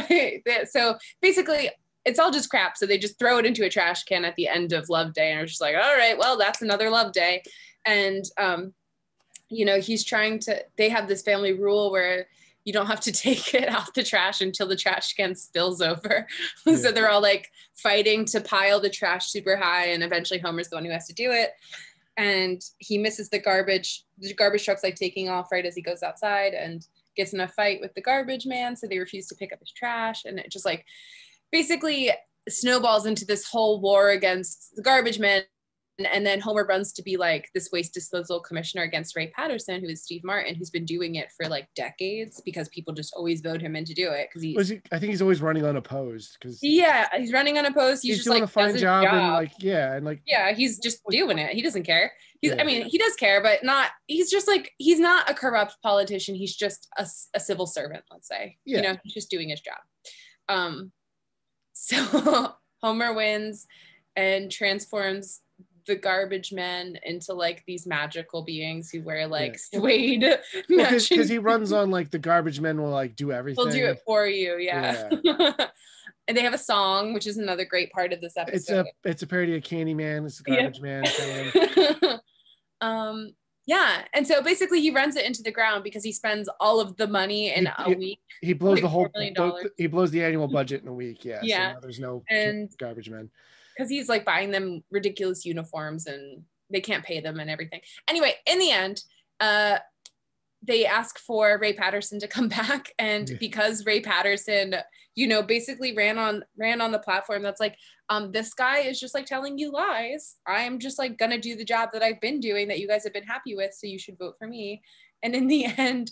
basically it's all just crap. So they just throw it into a trash can at the end of Love Day. And it's just like, all right, well, that's another Love Day. And, he's they have this family rule where you don't have to take it out the trash until the trash can spills over. Yeah. So they're all like fighting to pile the trash super high. And eventually Homer's the one who has to do it. And he misses the garbage. The garbage truck's like taking off right as he goes outside and gets in a fight with the garbage man. So they refuse to pick up his trash. And it just like, basically snowballs into this whole war against the garbage man. And then Homer runs to be like this waste disposal commissioner against Ray Patterson, who is Steve Martin, who's been doing it for like decades because people just always vote him in to do it. Because I think he's always running unopposed. He's running unopposed. He's just doing like a fine job. And he's just doing it. He doesn't care. I mean, he does care, but not. He's just like he's not a corrupt politician. He's just a civil servant. Let's say, he's just doing his job. So Homer wins and transforms the garbage men into like these magical beings who wear like suede because he runs on like the garbage men will like do everything. They'll do it for you. Yeah. And they have a song, which is another great part of this episode. It's a parody of Candyman. It's a garbage man. Yeah. And so basically he runs it into the ground because he spends all of the money in a week. He blows the whole he blows the annual budget in a week. Yeah. Yeah. So now there's no garbage men. Because he's like buying them ridiculous uniforms and they can't pay them and everything. Anyway, in the end, they ask for Ray Patterson to come back. And because Ray Patterson, basically ran on the platform that's like, this guy is just like telling you lies. I'm just like gonna do the job that I've been doing that you guys have been happy with. So you should vote for me. And in the end,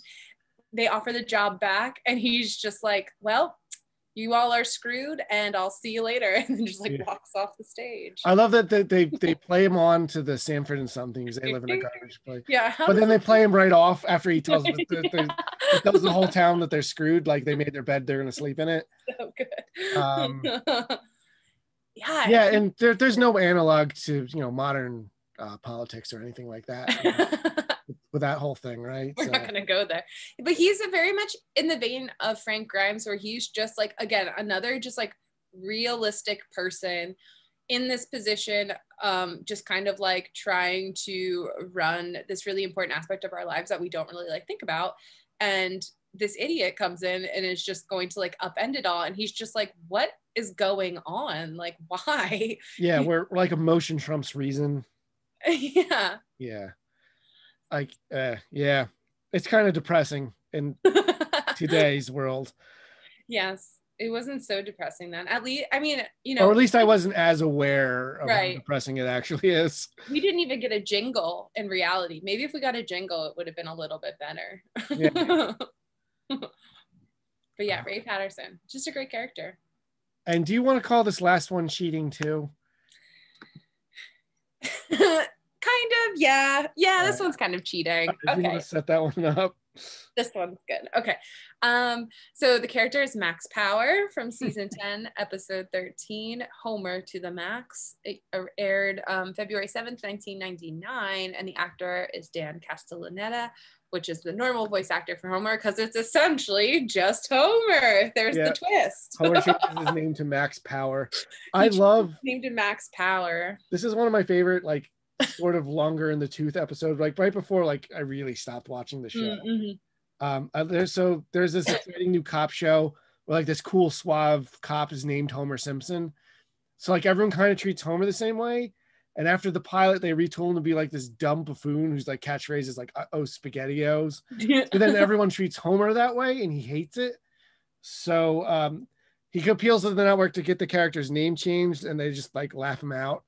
they offer the job back. And he's just like, well, you all are screwed and I'll see you later. And then just like walks off the stage. I love that they play him on to the Sanford and Son things. They live in a garbage place. Yeah. But then they play him right off after he tells he tells the whole town that they're screwed. Like they made their bed, they're going to sleep in it. So good. Yeah. And there's no analog to, modern politics or anything like that. With that whole thing, right? We're not going to go there. But he's very much in the vein of Frank Grimes, where he's just like, again, another just like realistic person in this position, just kind of like trying to run this really important aspect of our lives that we don't really like think about. And this idiot comes in and is just going to like upend it all. And he's just like, what is going on? Like, why? Yeah, we're like emotion trumps reason. Yeah. Yeah. Like, yeah, it's kind of depressing in today's world. Yes, it wasn't so depressing then. At least, I mean, or at least I wasn't as aware of how depressing it actually is. We didn't even get a jingle in reality. Maybe if we got a jingle, it would have been a little bit better. Yeah. But yeah, Ray Patterson, just a great character. And do you want to call this last one cheating too? Kind of, yeah. This one's kind of cheating. Okay. You want to set that one up? This one's good. Okay. So the character is Max Power from season 10, episode 13, Homer to the Max. It aired February 7th, 1999, and the actor is Dan Castellaneta, which is the normal voice actor for Homer, because it's essentially just Homer. There's the twist. Homer changes his name to Max Power. Named him Max Power. This is one of my favorite, like, sort of longer in the tooth episode, like right before like I really stopped watching the show. There's this exciting new cop show where like this cool suave cop is named Homer Simpson, so like everyone kind of treats Homer the same way, and after the pilot they retool him to be like this dumb buffoon whose like catchphrase is like oh spaghettios. But then everyone treats Homer that way and he hates it, so he appeals to the network to get the character's name changed, and they just like laugh him out.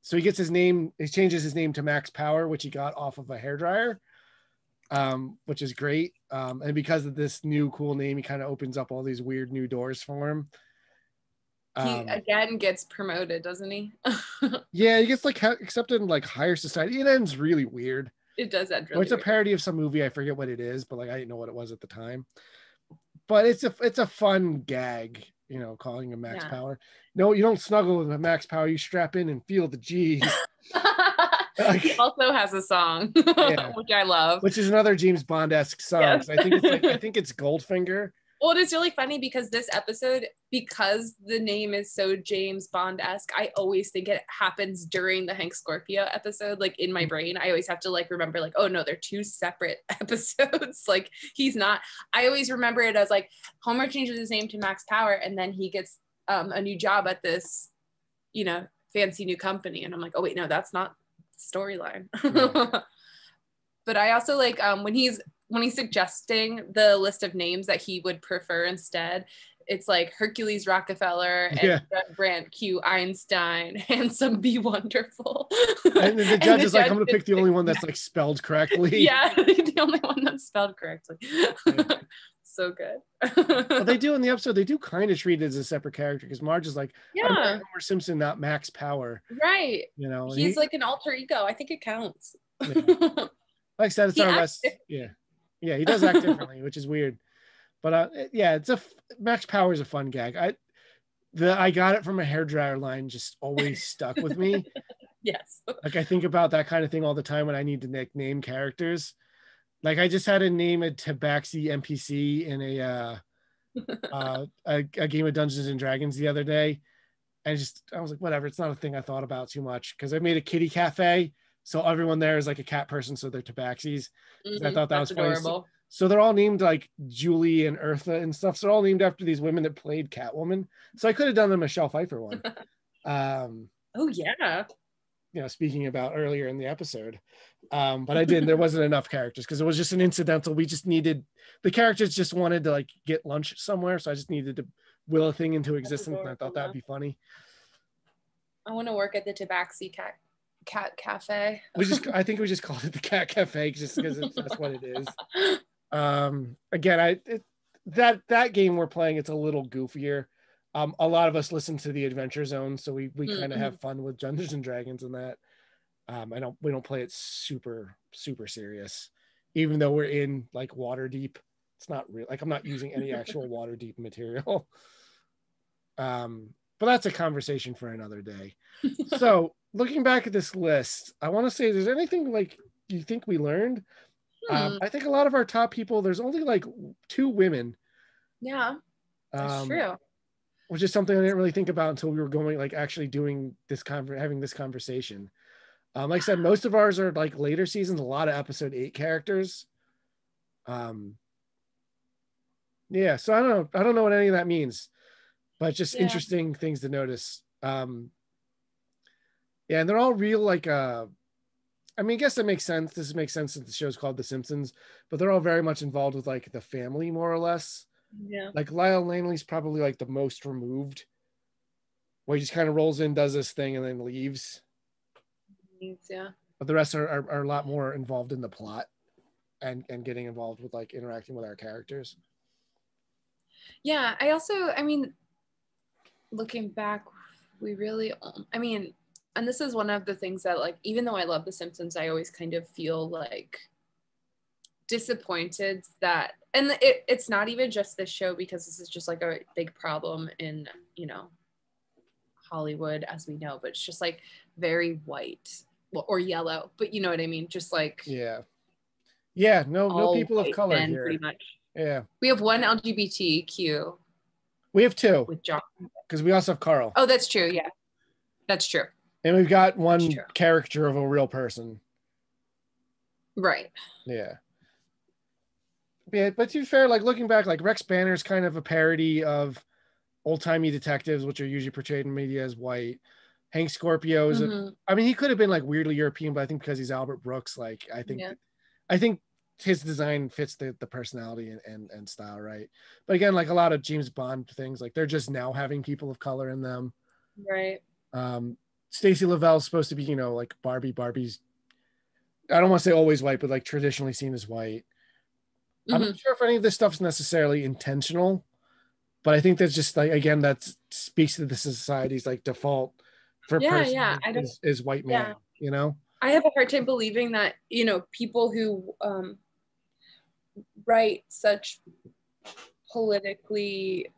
So he gets he changes his name to Max Power, which he got off of a hairdryer, which is great. And because of this new cool name, he kind of opens up all these weird new doors for him. He again gets promoted, doesn't he? Yeah, he gets like accepted in like higher society. It ends really weird. It does end really It's a parody of some movie. I forget what it is, but like I didn't know what it was at the time. But it's a fun gag, calling him Max Power. No, you don't snuggle with a Max Power. You strap in and feel the G's. He also has a song, which I love. Which is another James Bond-esque song. Yes. I think it's Goldfinger. Well, it is really funny because this episode, because the name is so James Bond-esque, I always think it happens during the Hank Scorpio episode. Like in my brain, I always have to like remember like, oh no, they're two separate episodes. Like he's not. I always remember it as like Homer changes his name to Max Power, and then he gets a new job at this, fancy new company, and I'm like, oh wait, no, that's not storyline. Yeah. But I also like when he's suggesting the list of names that he would prefer instead, it's like Hercules Rockefeller and Brandt Q Einstein, Handsome Be Wonderful. And the judge is like, I'm gonna pick the only one that's like spelled correctly. Yeah, the only one that's spelled correctly. Yeah. So good. Well, they do in the episode, they do kind of treat it as a separate character because Marge is like, I'm Homer Simpson, not Max Power. Right. He's like an alter ego. I think it counts. Yeah. Like I said, it's not less. Yeah, he does act differently, which is weird. But Max Power is a fun gag. The I got it from a hairdryer line just always stuck with me. Yes. Like I think about that kind of thing all the time when I need to name characters. Like I just had to name a Tabaxi NPC in a game of Dungeons and Dragons the other day. And I was like, whatever, it's not a thing I thought about too much because I made a kitty cafe. So everyone there is like a cat person, so they're Tabaxis. I thought that was funny. Adorable. So they're all named like Julie and Eartha and stuff. So they're all named after these women that played Catwoman. So I could have done the Michelle Pfeiffer one. Oh yeah. You know, speaking about earlier in the episode. But I didn't. There wasn't enough characters because it was just an incidental. We just needed the characters just wanted to like get lunch somewhere. So I just needed to will a thing into existence. And I thought that'd be funny. I want to work at the Tabaxi cat cafe. I think we just called it the cat cafe just because that's what it is. Again, that game we're playing, it's a little goofier. A lot of us listen to the Adventure Zone, so we kind of have fun with Dungeons and Dragons and that. We don't play it super serious, even though we're in like water deep. It's not real. Like I'm not using any actual water deep material. But that's a conversation for another day. So looking back at this list, I want to say, there's anything like you think we learned? I think a lot of our top people, there's only like 2 women. Yeah, that's true. Which is something I didn't really think about until we were going like actually doing this having this conversation. Like I said, most of ours are like later seasons, a lot of episode 8 characters. Yeah, so I don't know what any of that means, but just interesting things to notice. Yeah, and they're all real like I mean, I guess that makes sense. This makes sense that the show's called The Simpsons, but they're all very much involved with like the family, more or less. Yeah. Like Lyle Lanley's probably like the most removed, where he just kind of rolls in, does this thing, and then leaves. Yeah. But the rest are a lot more involved in the plot and getting involved with like interacting with our characters. Yeah. I mean, looking back, and this is one of the things that like, even though I love The Simpsons, I always kind of feel like disappointed that, and it's not even just this show, because this is just like a big problem in, Hollywood, as we know, but it's just like very white or yellow, but you know what I mean? Just like, no people of color here. Pretty much. Yeah. We have one LGBTQ. We have 2. With John. Because we also have Carl. Oh, that's true. Yeah. That's true. And we've got one character of a real person. Right. Yeah. Yeah, but to be fair, like looking back, like Rex Banner is kind of a parody of old-timey detectives, which are usually portrayed in media as white. Hank Scorpio is I mean, he could have been like weirdly European, but I think because he's Albert Brooks, like I think his design fits the personality and style, right? But again, like a lot of James Bond things, like they're just now having people of color in them. Right. Stacey Lavelle's supposed to be, like Barbie's, I don't want to say always white, but like traditionally seen as white. I'm not sure if any of this stuff's necessarily intentional, but I think that's just like, again, that speaks to the society's like default for is white man, I have a hard time believing that, people who write such politically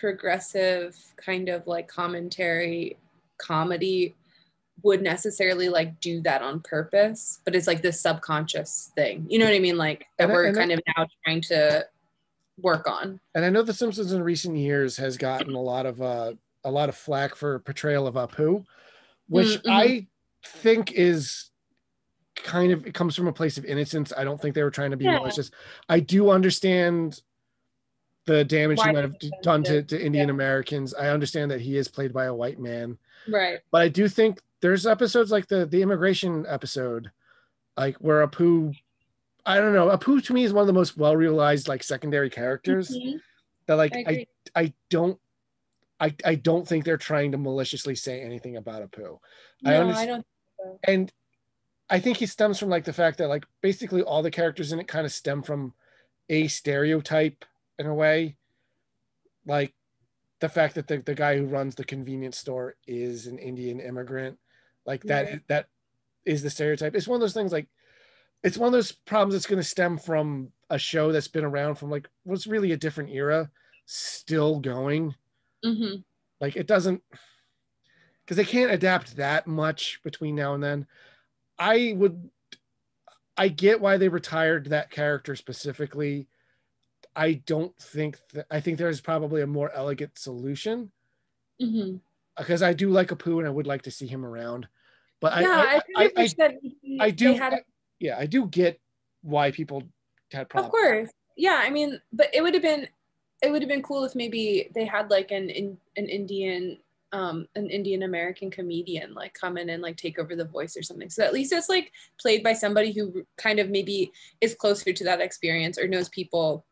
progressive kind of like comedy would necessarily like do that on purpose, but it's like this subconscious thing, you know what I mean? Like that we're kind of now trying to work on. And I know The Simpsons in recent years has gotten a lot of flack for portrayal of Apu, which I think is kind of, it comes from a place of innocence. I don't think they were trying to be malicious. I do understand the damage he might have done to Indian Americans. I understand that he is played by a white man. Right. But I do think there's episodes like the immigration episode, like where Apu, I don't know, Apu to me is one of the most well-realized like secondary characters that like I don't think they're trying to maliciously say anything about Apu. No, I don't think so. And I think he stems from like the fact that like basically all the characters in it kind of stem from a stereotype in a way. Like the fact that the guy who runs the convenience store is an Indian immigrant, like that is the stereotype. It's one of those things, like it's one of those problems that's going to stem from a show that's been around from like what's really a different era, still going. Like it doesn't, because they can't adapt that much between now and then. I get why they retired that character specifically. I don't think that, I think there's probably a more elegant solution. Because I do like Apu and I would like to see him around. But I do get why people had problems. Of course. Yeah, I mean, but it would have been cool if maybe they had like an Indian American comedian like come in and like take over the voice or something. So at least it's like played by somebody who kind of maybe is closer to that experience or knows people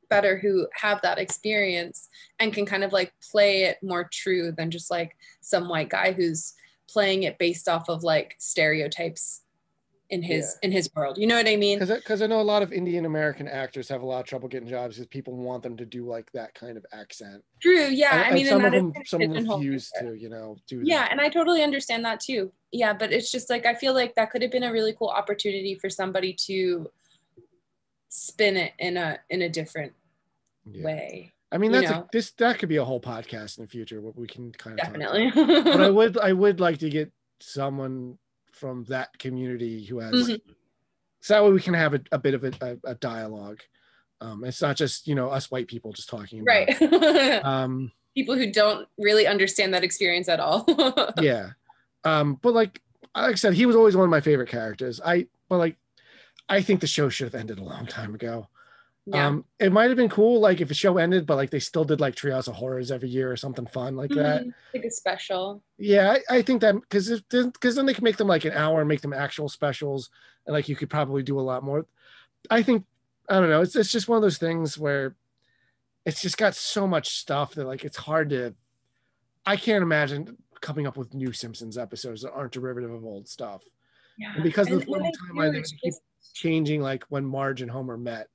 better who have that experience and can kind of like play it more true than just like some white guy who's playing it based off of like stereotypes in his world. You know what I mean? Because I know a lot of Indian American actors have a lot of trouble getting jobs because people want them to do like that kind of accent. True. Yeah. I mean, some of them refuse to, do that. Yeah, and I totally understand that too. Yeah, but it's just like I feel like that could have been a really cool opportunity for somebody to spin it in a different way. I mean, that could be a whole podcast in the future where we can kind of definitely. But I would like to get someone from that community who has, so that way we can have a bit of a dialogue. It's not just us white people just talking about right. People who don't really understand that experience at all. Yeah. But like I said, he was always one of my favorite characters. I think the show should have ended a long time ago. Yeah. It might have been cool like if the show ended, but like they still did like Treehouse of Horrors every year or something fun like that. Like a special. Yeah, I think that because then they can make them like an hour and make them actual specials, and like you could probably do a lot more. I think I don't know. It's just one of those things where it's just got so much stuff that like it's hard to. I can't imagine coming up with new Simpsons episodes that aren't derivative of old stuff. Yeah, and because of the timeline, they keep changing like when Marge and Homer met.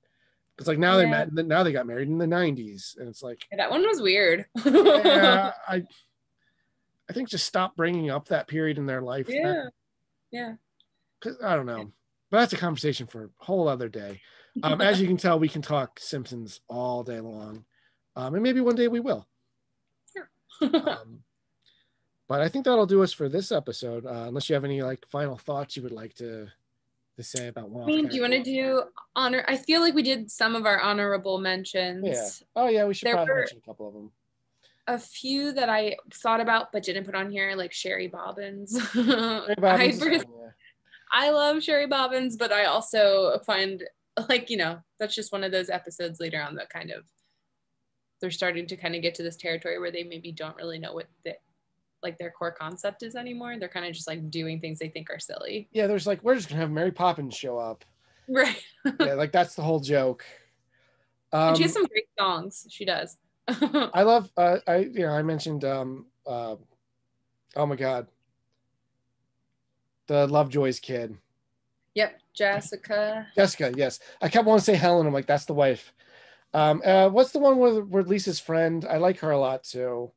It's like now they met, and now they got married in the 90s, and it's like that one was weird. Yeah, I think just stop bringing up that period in their life. Yeah. Because I don't know, but that's a conversation for a whole other day. As you can tell, we can talk Simpsons all day long, and maybe one day we will. Yeah. But I think that'll do us for this episode. Unless you have any like final thoughts you would like to say about one. I mean, do you want to do honor? I feel like we did some of our honorable mentions. Yeah. Oh yeah, we should probably mention a couple of them. A few that I thought about but didn't put on here, like Sherry Bobbins. I love Sherry Bobbins, but I also find like that's just one of those episodes later on that kind of they're starting to kind of get to this territory where they maybe don't really know what their core concept is anymore. They're kind of just like doing things they think are silly. Yeah, there's like we're just gonna have Mary Poppins show up. Right. Yeah, like that's the whole joke. And she has some great songs. She does. I love I mentioned oh my god. The Lovejoy's kid. Yep, Jessica, yes. I kept wanting to say Helen. I'm like, that's the wife. What's the one where Lisa's friend? I like her a lot too.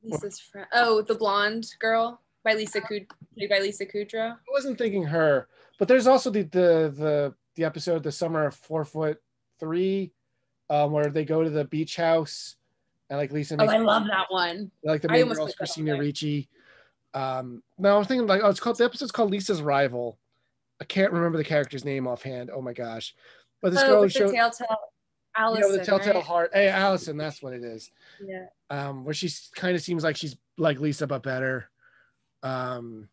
Lisa's friend. Oh, the blonde girl by played by Lisa Kudrow. I wasn't thinking her, but there's also the episode The Summer of 4'3", where they go to the beach house and like Lisa. I love that one. Like the main girl's Christina Ricci. No, I'm thinking like the episode's called Lisa's Rival. I can't remember the character's name offhand. Oh my gosh! But this girl showed Allison, the Telltale Heart. Hey, Allison, that's what it is. Yeah. Where she kind of seems like she's like Lisa but better. I'm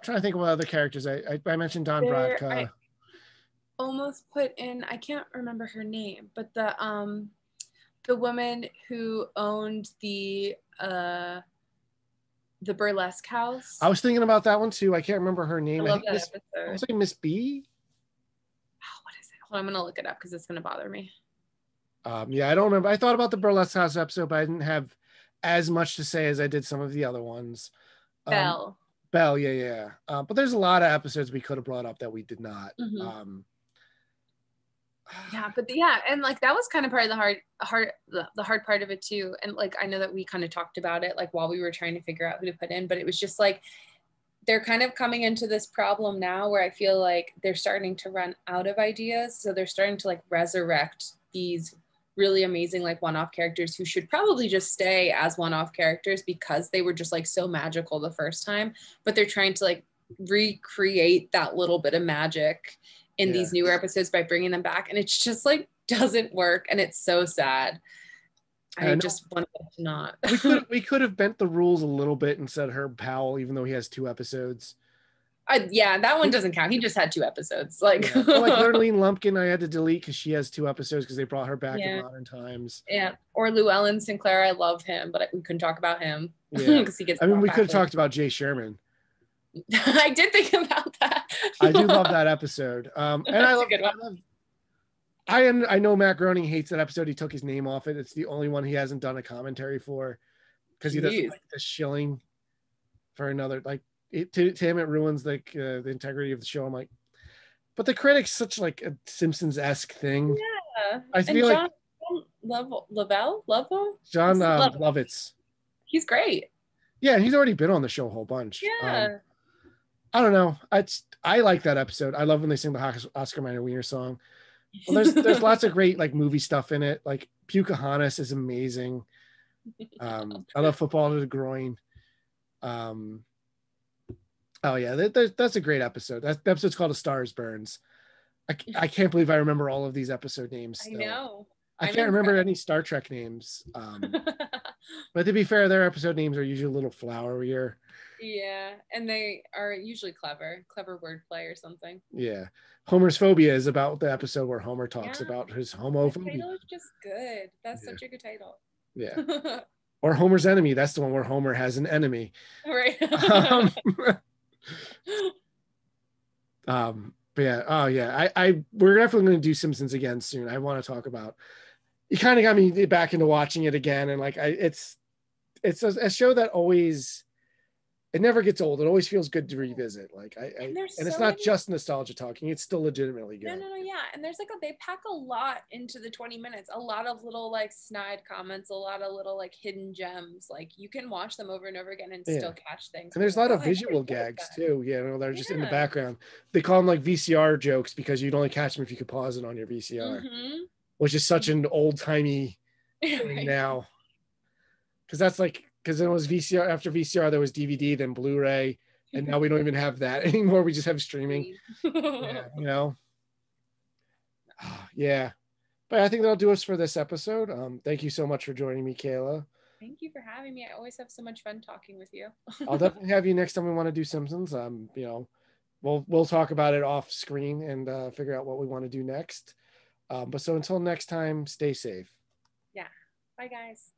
trying to think of what other characters I mentioned. Don Brodka. I almost put in. I can't remember her name, but the woman who owned the burlesque house. I was thinking about that one too. I can't remember her name. I love that episode. I was like Miss B. What is it? Hold on, I'm gonna look it up because it's gonna bother me. Yeah, I don't remember. I thought about the burlesque house episode, but I didn't have as much to say as I did some of the other ones. Belle, yeah. But there's a lot of episodes we could have brought up that we did not. Mm-hmm. And like that was kind of part of the hard part of it too. And like I know that we kind of talked about it like while we were trying to figure out who to put in, but it was just like they're kind of coming into this problem now where I feel like they're starting to run out of ideas, so they're starting to like resurrect these really amazing like one-off characters who should probably just stay as one-off characters because they were just like so magical the first time, but they're trying to like recreate that little bit of magic in these newer episodes by bringing them back, and it's just like doesn't work, and it's so sad. I just want to not. we could have bent the rules a little bit and said Herb Powell, even though he has 2 episodes. Yeah, that one doesn't count. He just had 2 episodes. Like, well, like Lurleen Lumpkin, I had to delete because she has 2 episodes because they brought her back in modern times. Yeah, or Llewellyn Sinclair. I love him, but we couldn't talk about him because he gets. I mean, we could have talked about Jay Sherman. I did think about that. I do love that episode, and I know Matt Groening hates that episode. He took his name off it. It's the only one he hasn't done a commentary for because he doesn't like the shilling for another like. To him, it ruins like the integrity of the show. I'm like, but the critics such like a Simpsons-esque thing. Yeah, I feel like John Lovitz. He's great. Yeah, he's already been on the show a whole bunch. Yeah. I don't know. I like that episode. I love when they sing the Oscar Mayer Wiener song. Well, there's lots of great like movie stuff in it. Like Pocahontas is amazing. I love Football to the Groin. Oh yeah, that's a great episode. The episode's called "A Star Is Burns." I can't believe I remember all of these episode names. Still. I know. I can't remember any Star Trek names. But to be fair, their episode names are usually a little flowerier. Yeah, and they are usually clever wordplay or something. Yeah, Homer's Phobia is about the episode where Homer talks about his homophobia. The title is just good. That's such a good title. Yeah. Or Homer's Enemy. That's the one where Homer has an enemy. Right. But yeah, oh yeah, we're definitely going to do Simpsons again soon. I want to talk about. You kind of got me back into watching it again, and like it's a show that always, it never gets old. It always feels good to revisit. Like and it's not just nostalgia talking; it's still legitimately good. No, yeah. And there's like they pack a lot into the 20 minutes. A lot of little like snide comments, a lot of little like hidden gems. Like you can watch them over and over again and still catch things. And there's a lot of visual gags too. You know, they're just in the background. They call them like VCR jokes because you'd only catch them if you could pause it on your VCR, which is such an old timey thing now. Because it was VCR. After VCR, there was DVD, then Blu-ray, and now we don't even have that anymore. We just have streaming. Yeah, you know. Yeah, but I think that'll do us for this episode. Thank you so much for joining me, Kayla. Thank you for having me. I always have so much fun talking with you. I'll definitely have you next time we want to do Simpsons. You know, we'll talk about it off screen and figure out what we want to do next. But so until next time, stay safe. Yeah. Bye, guys.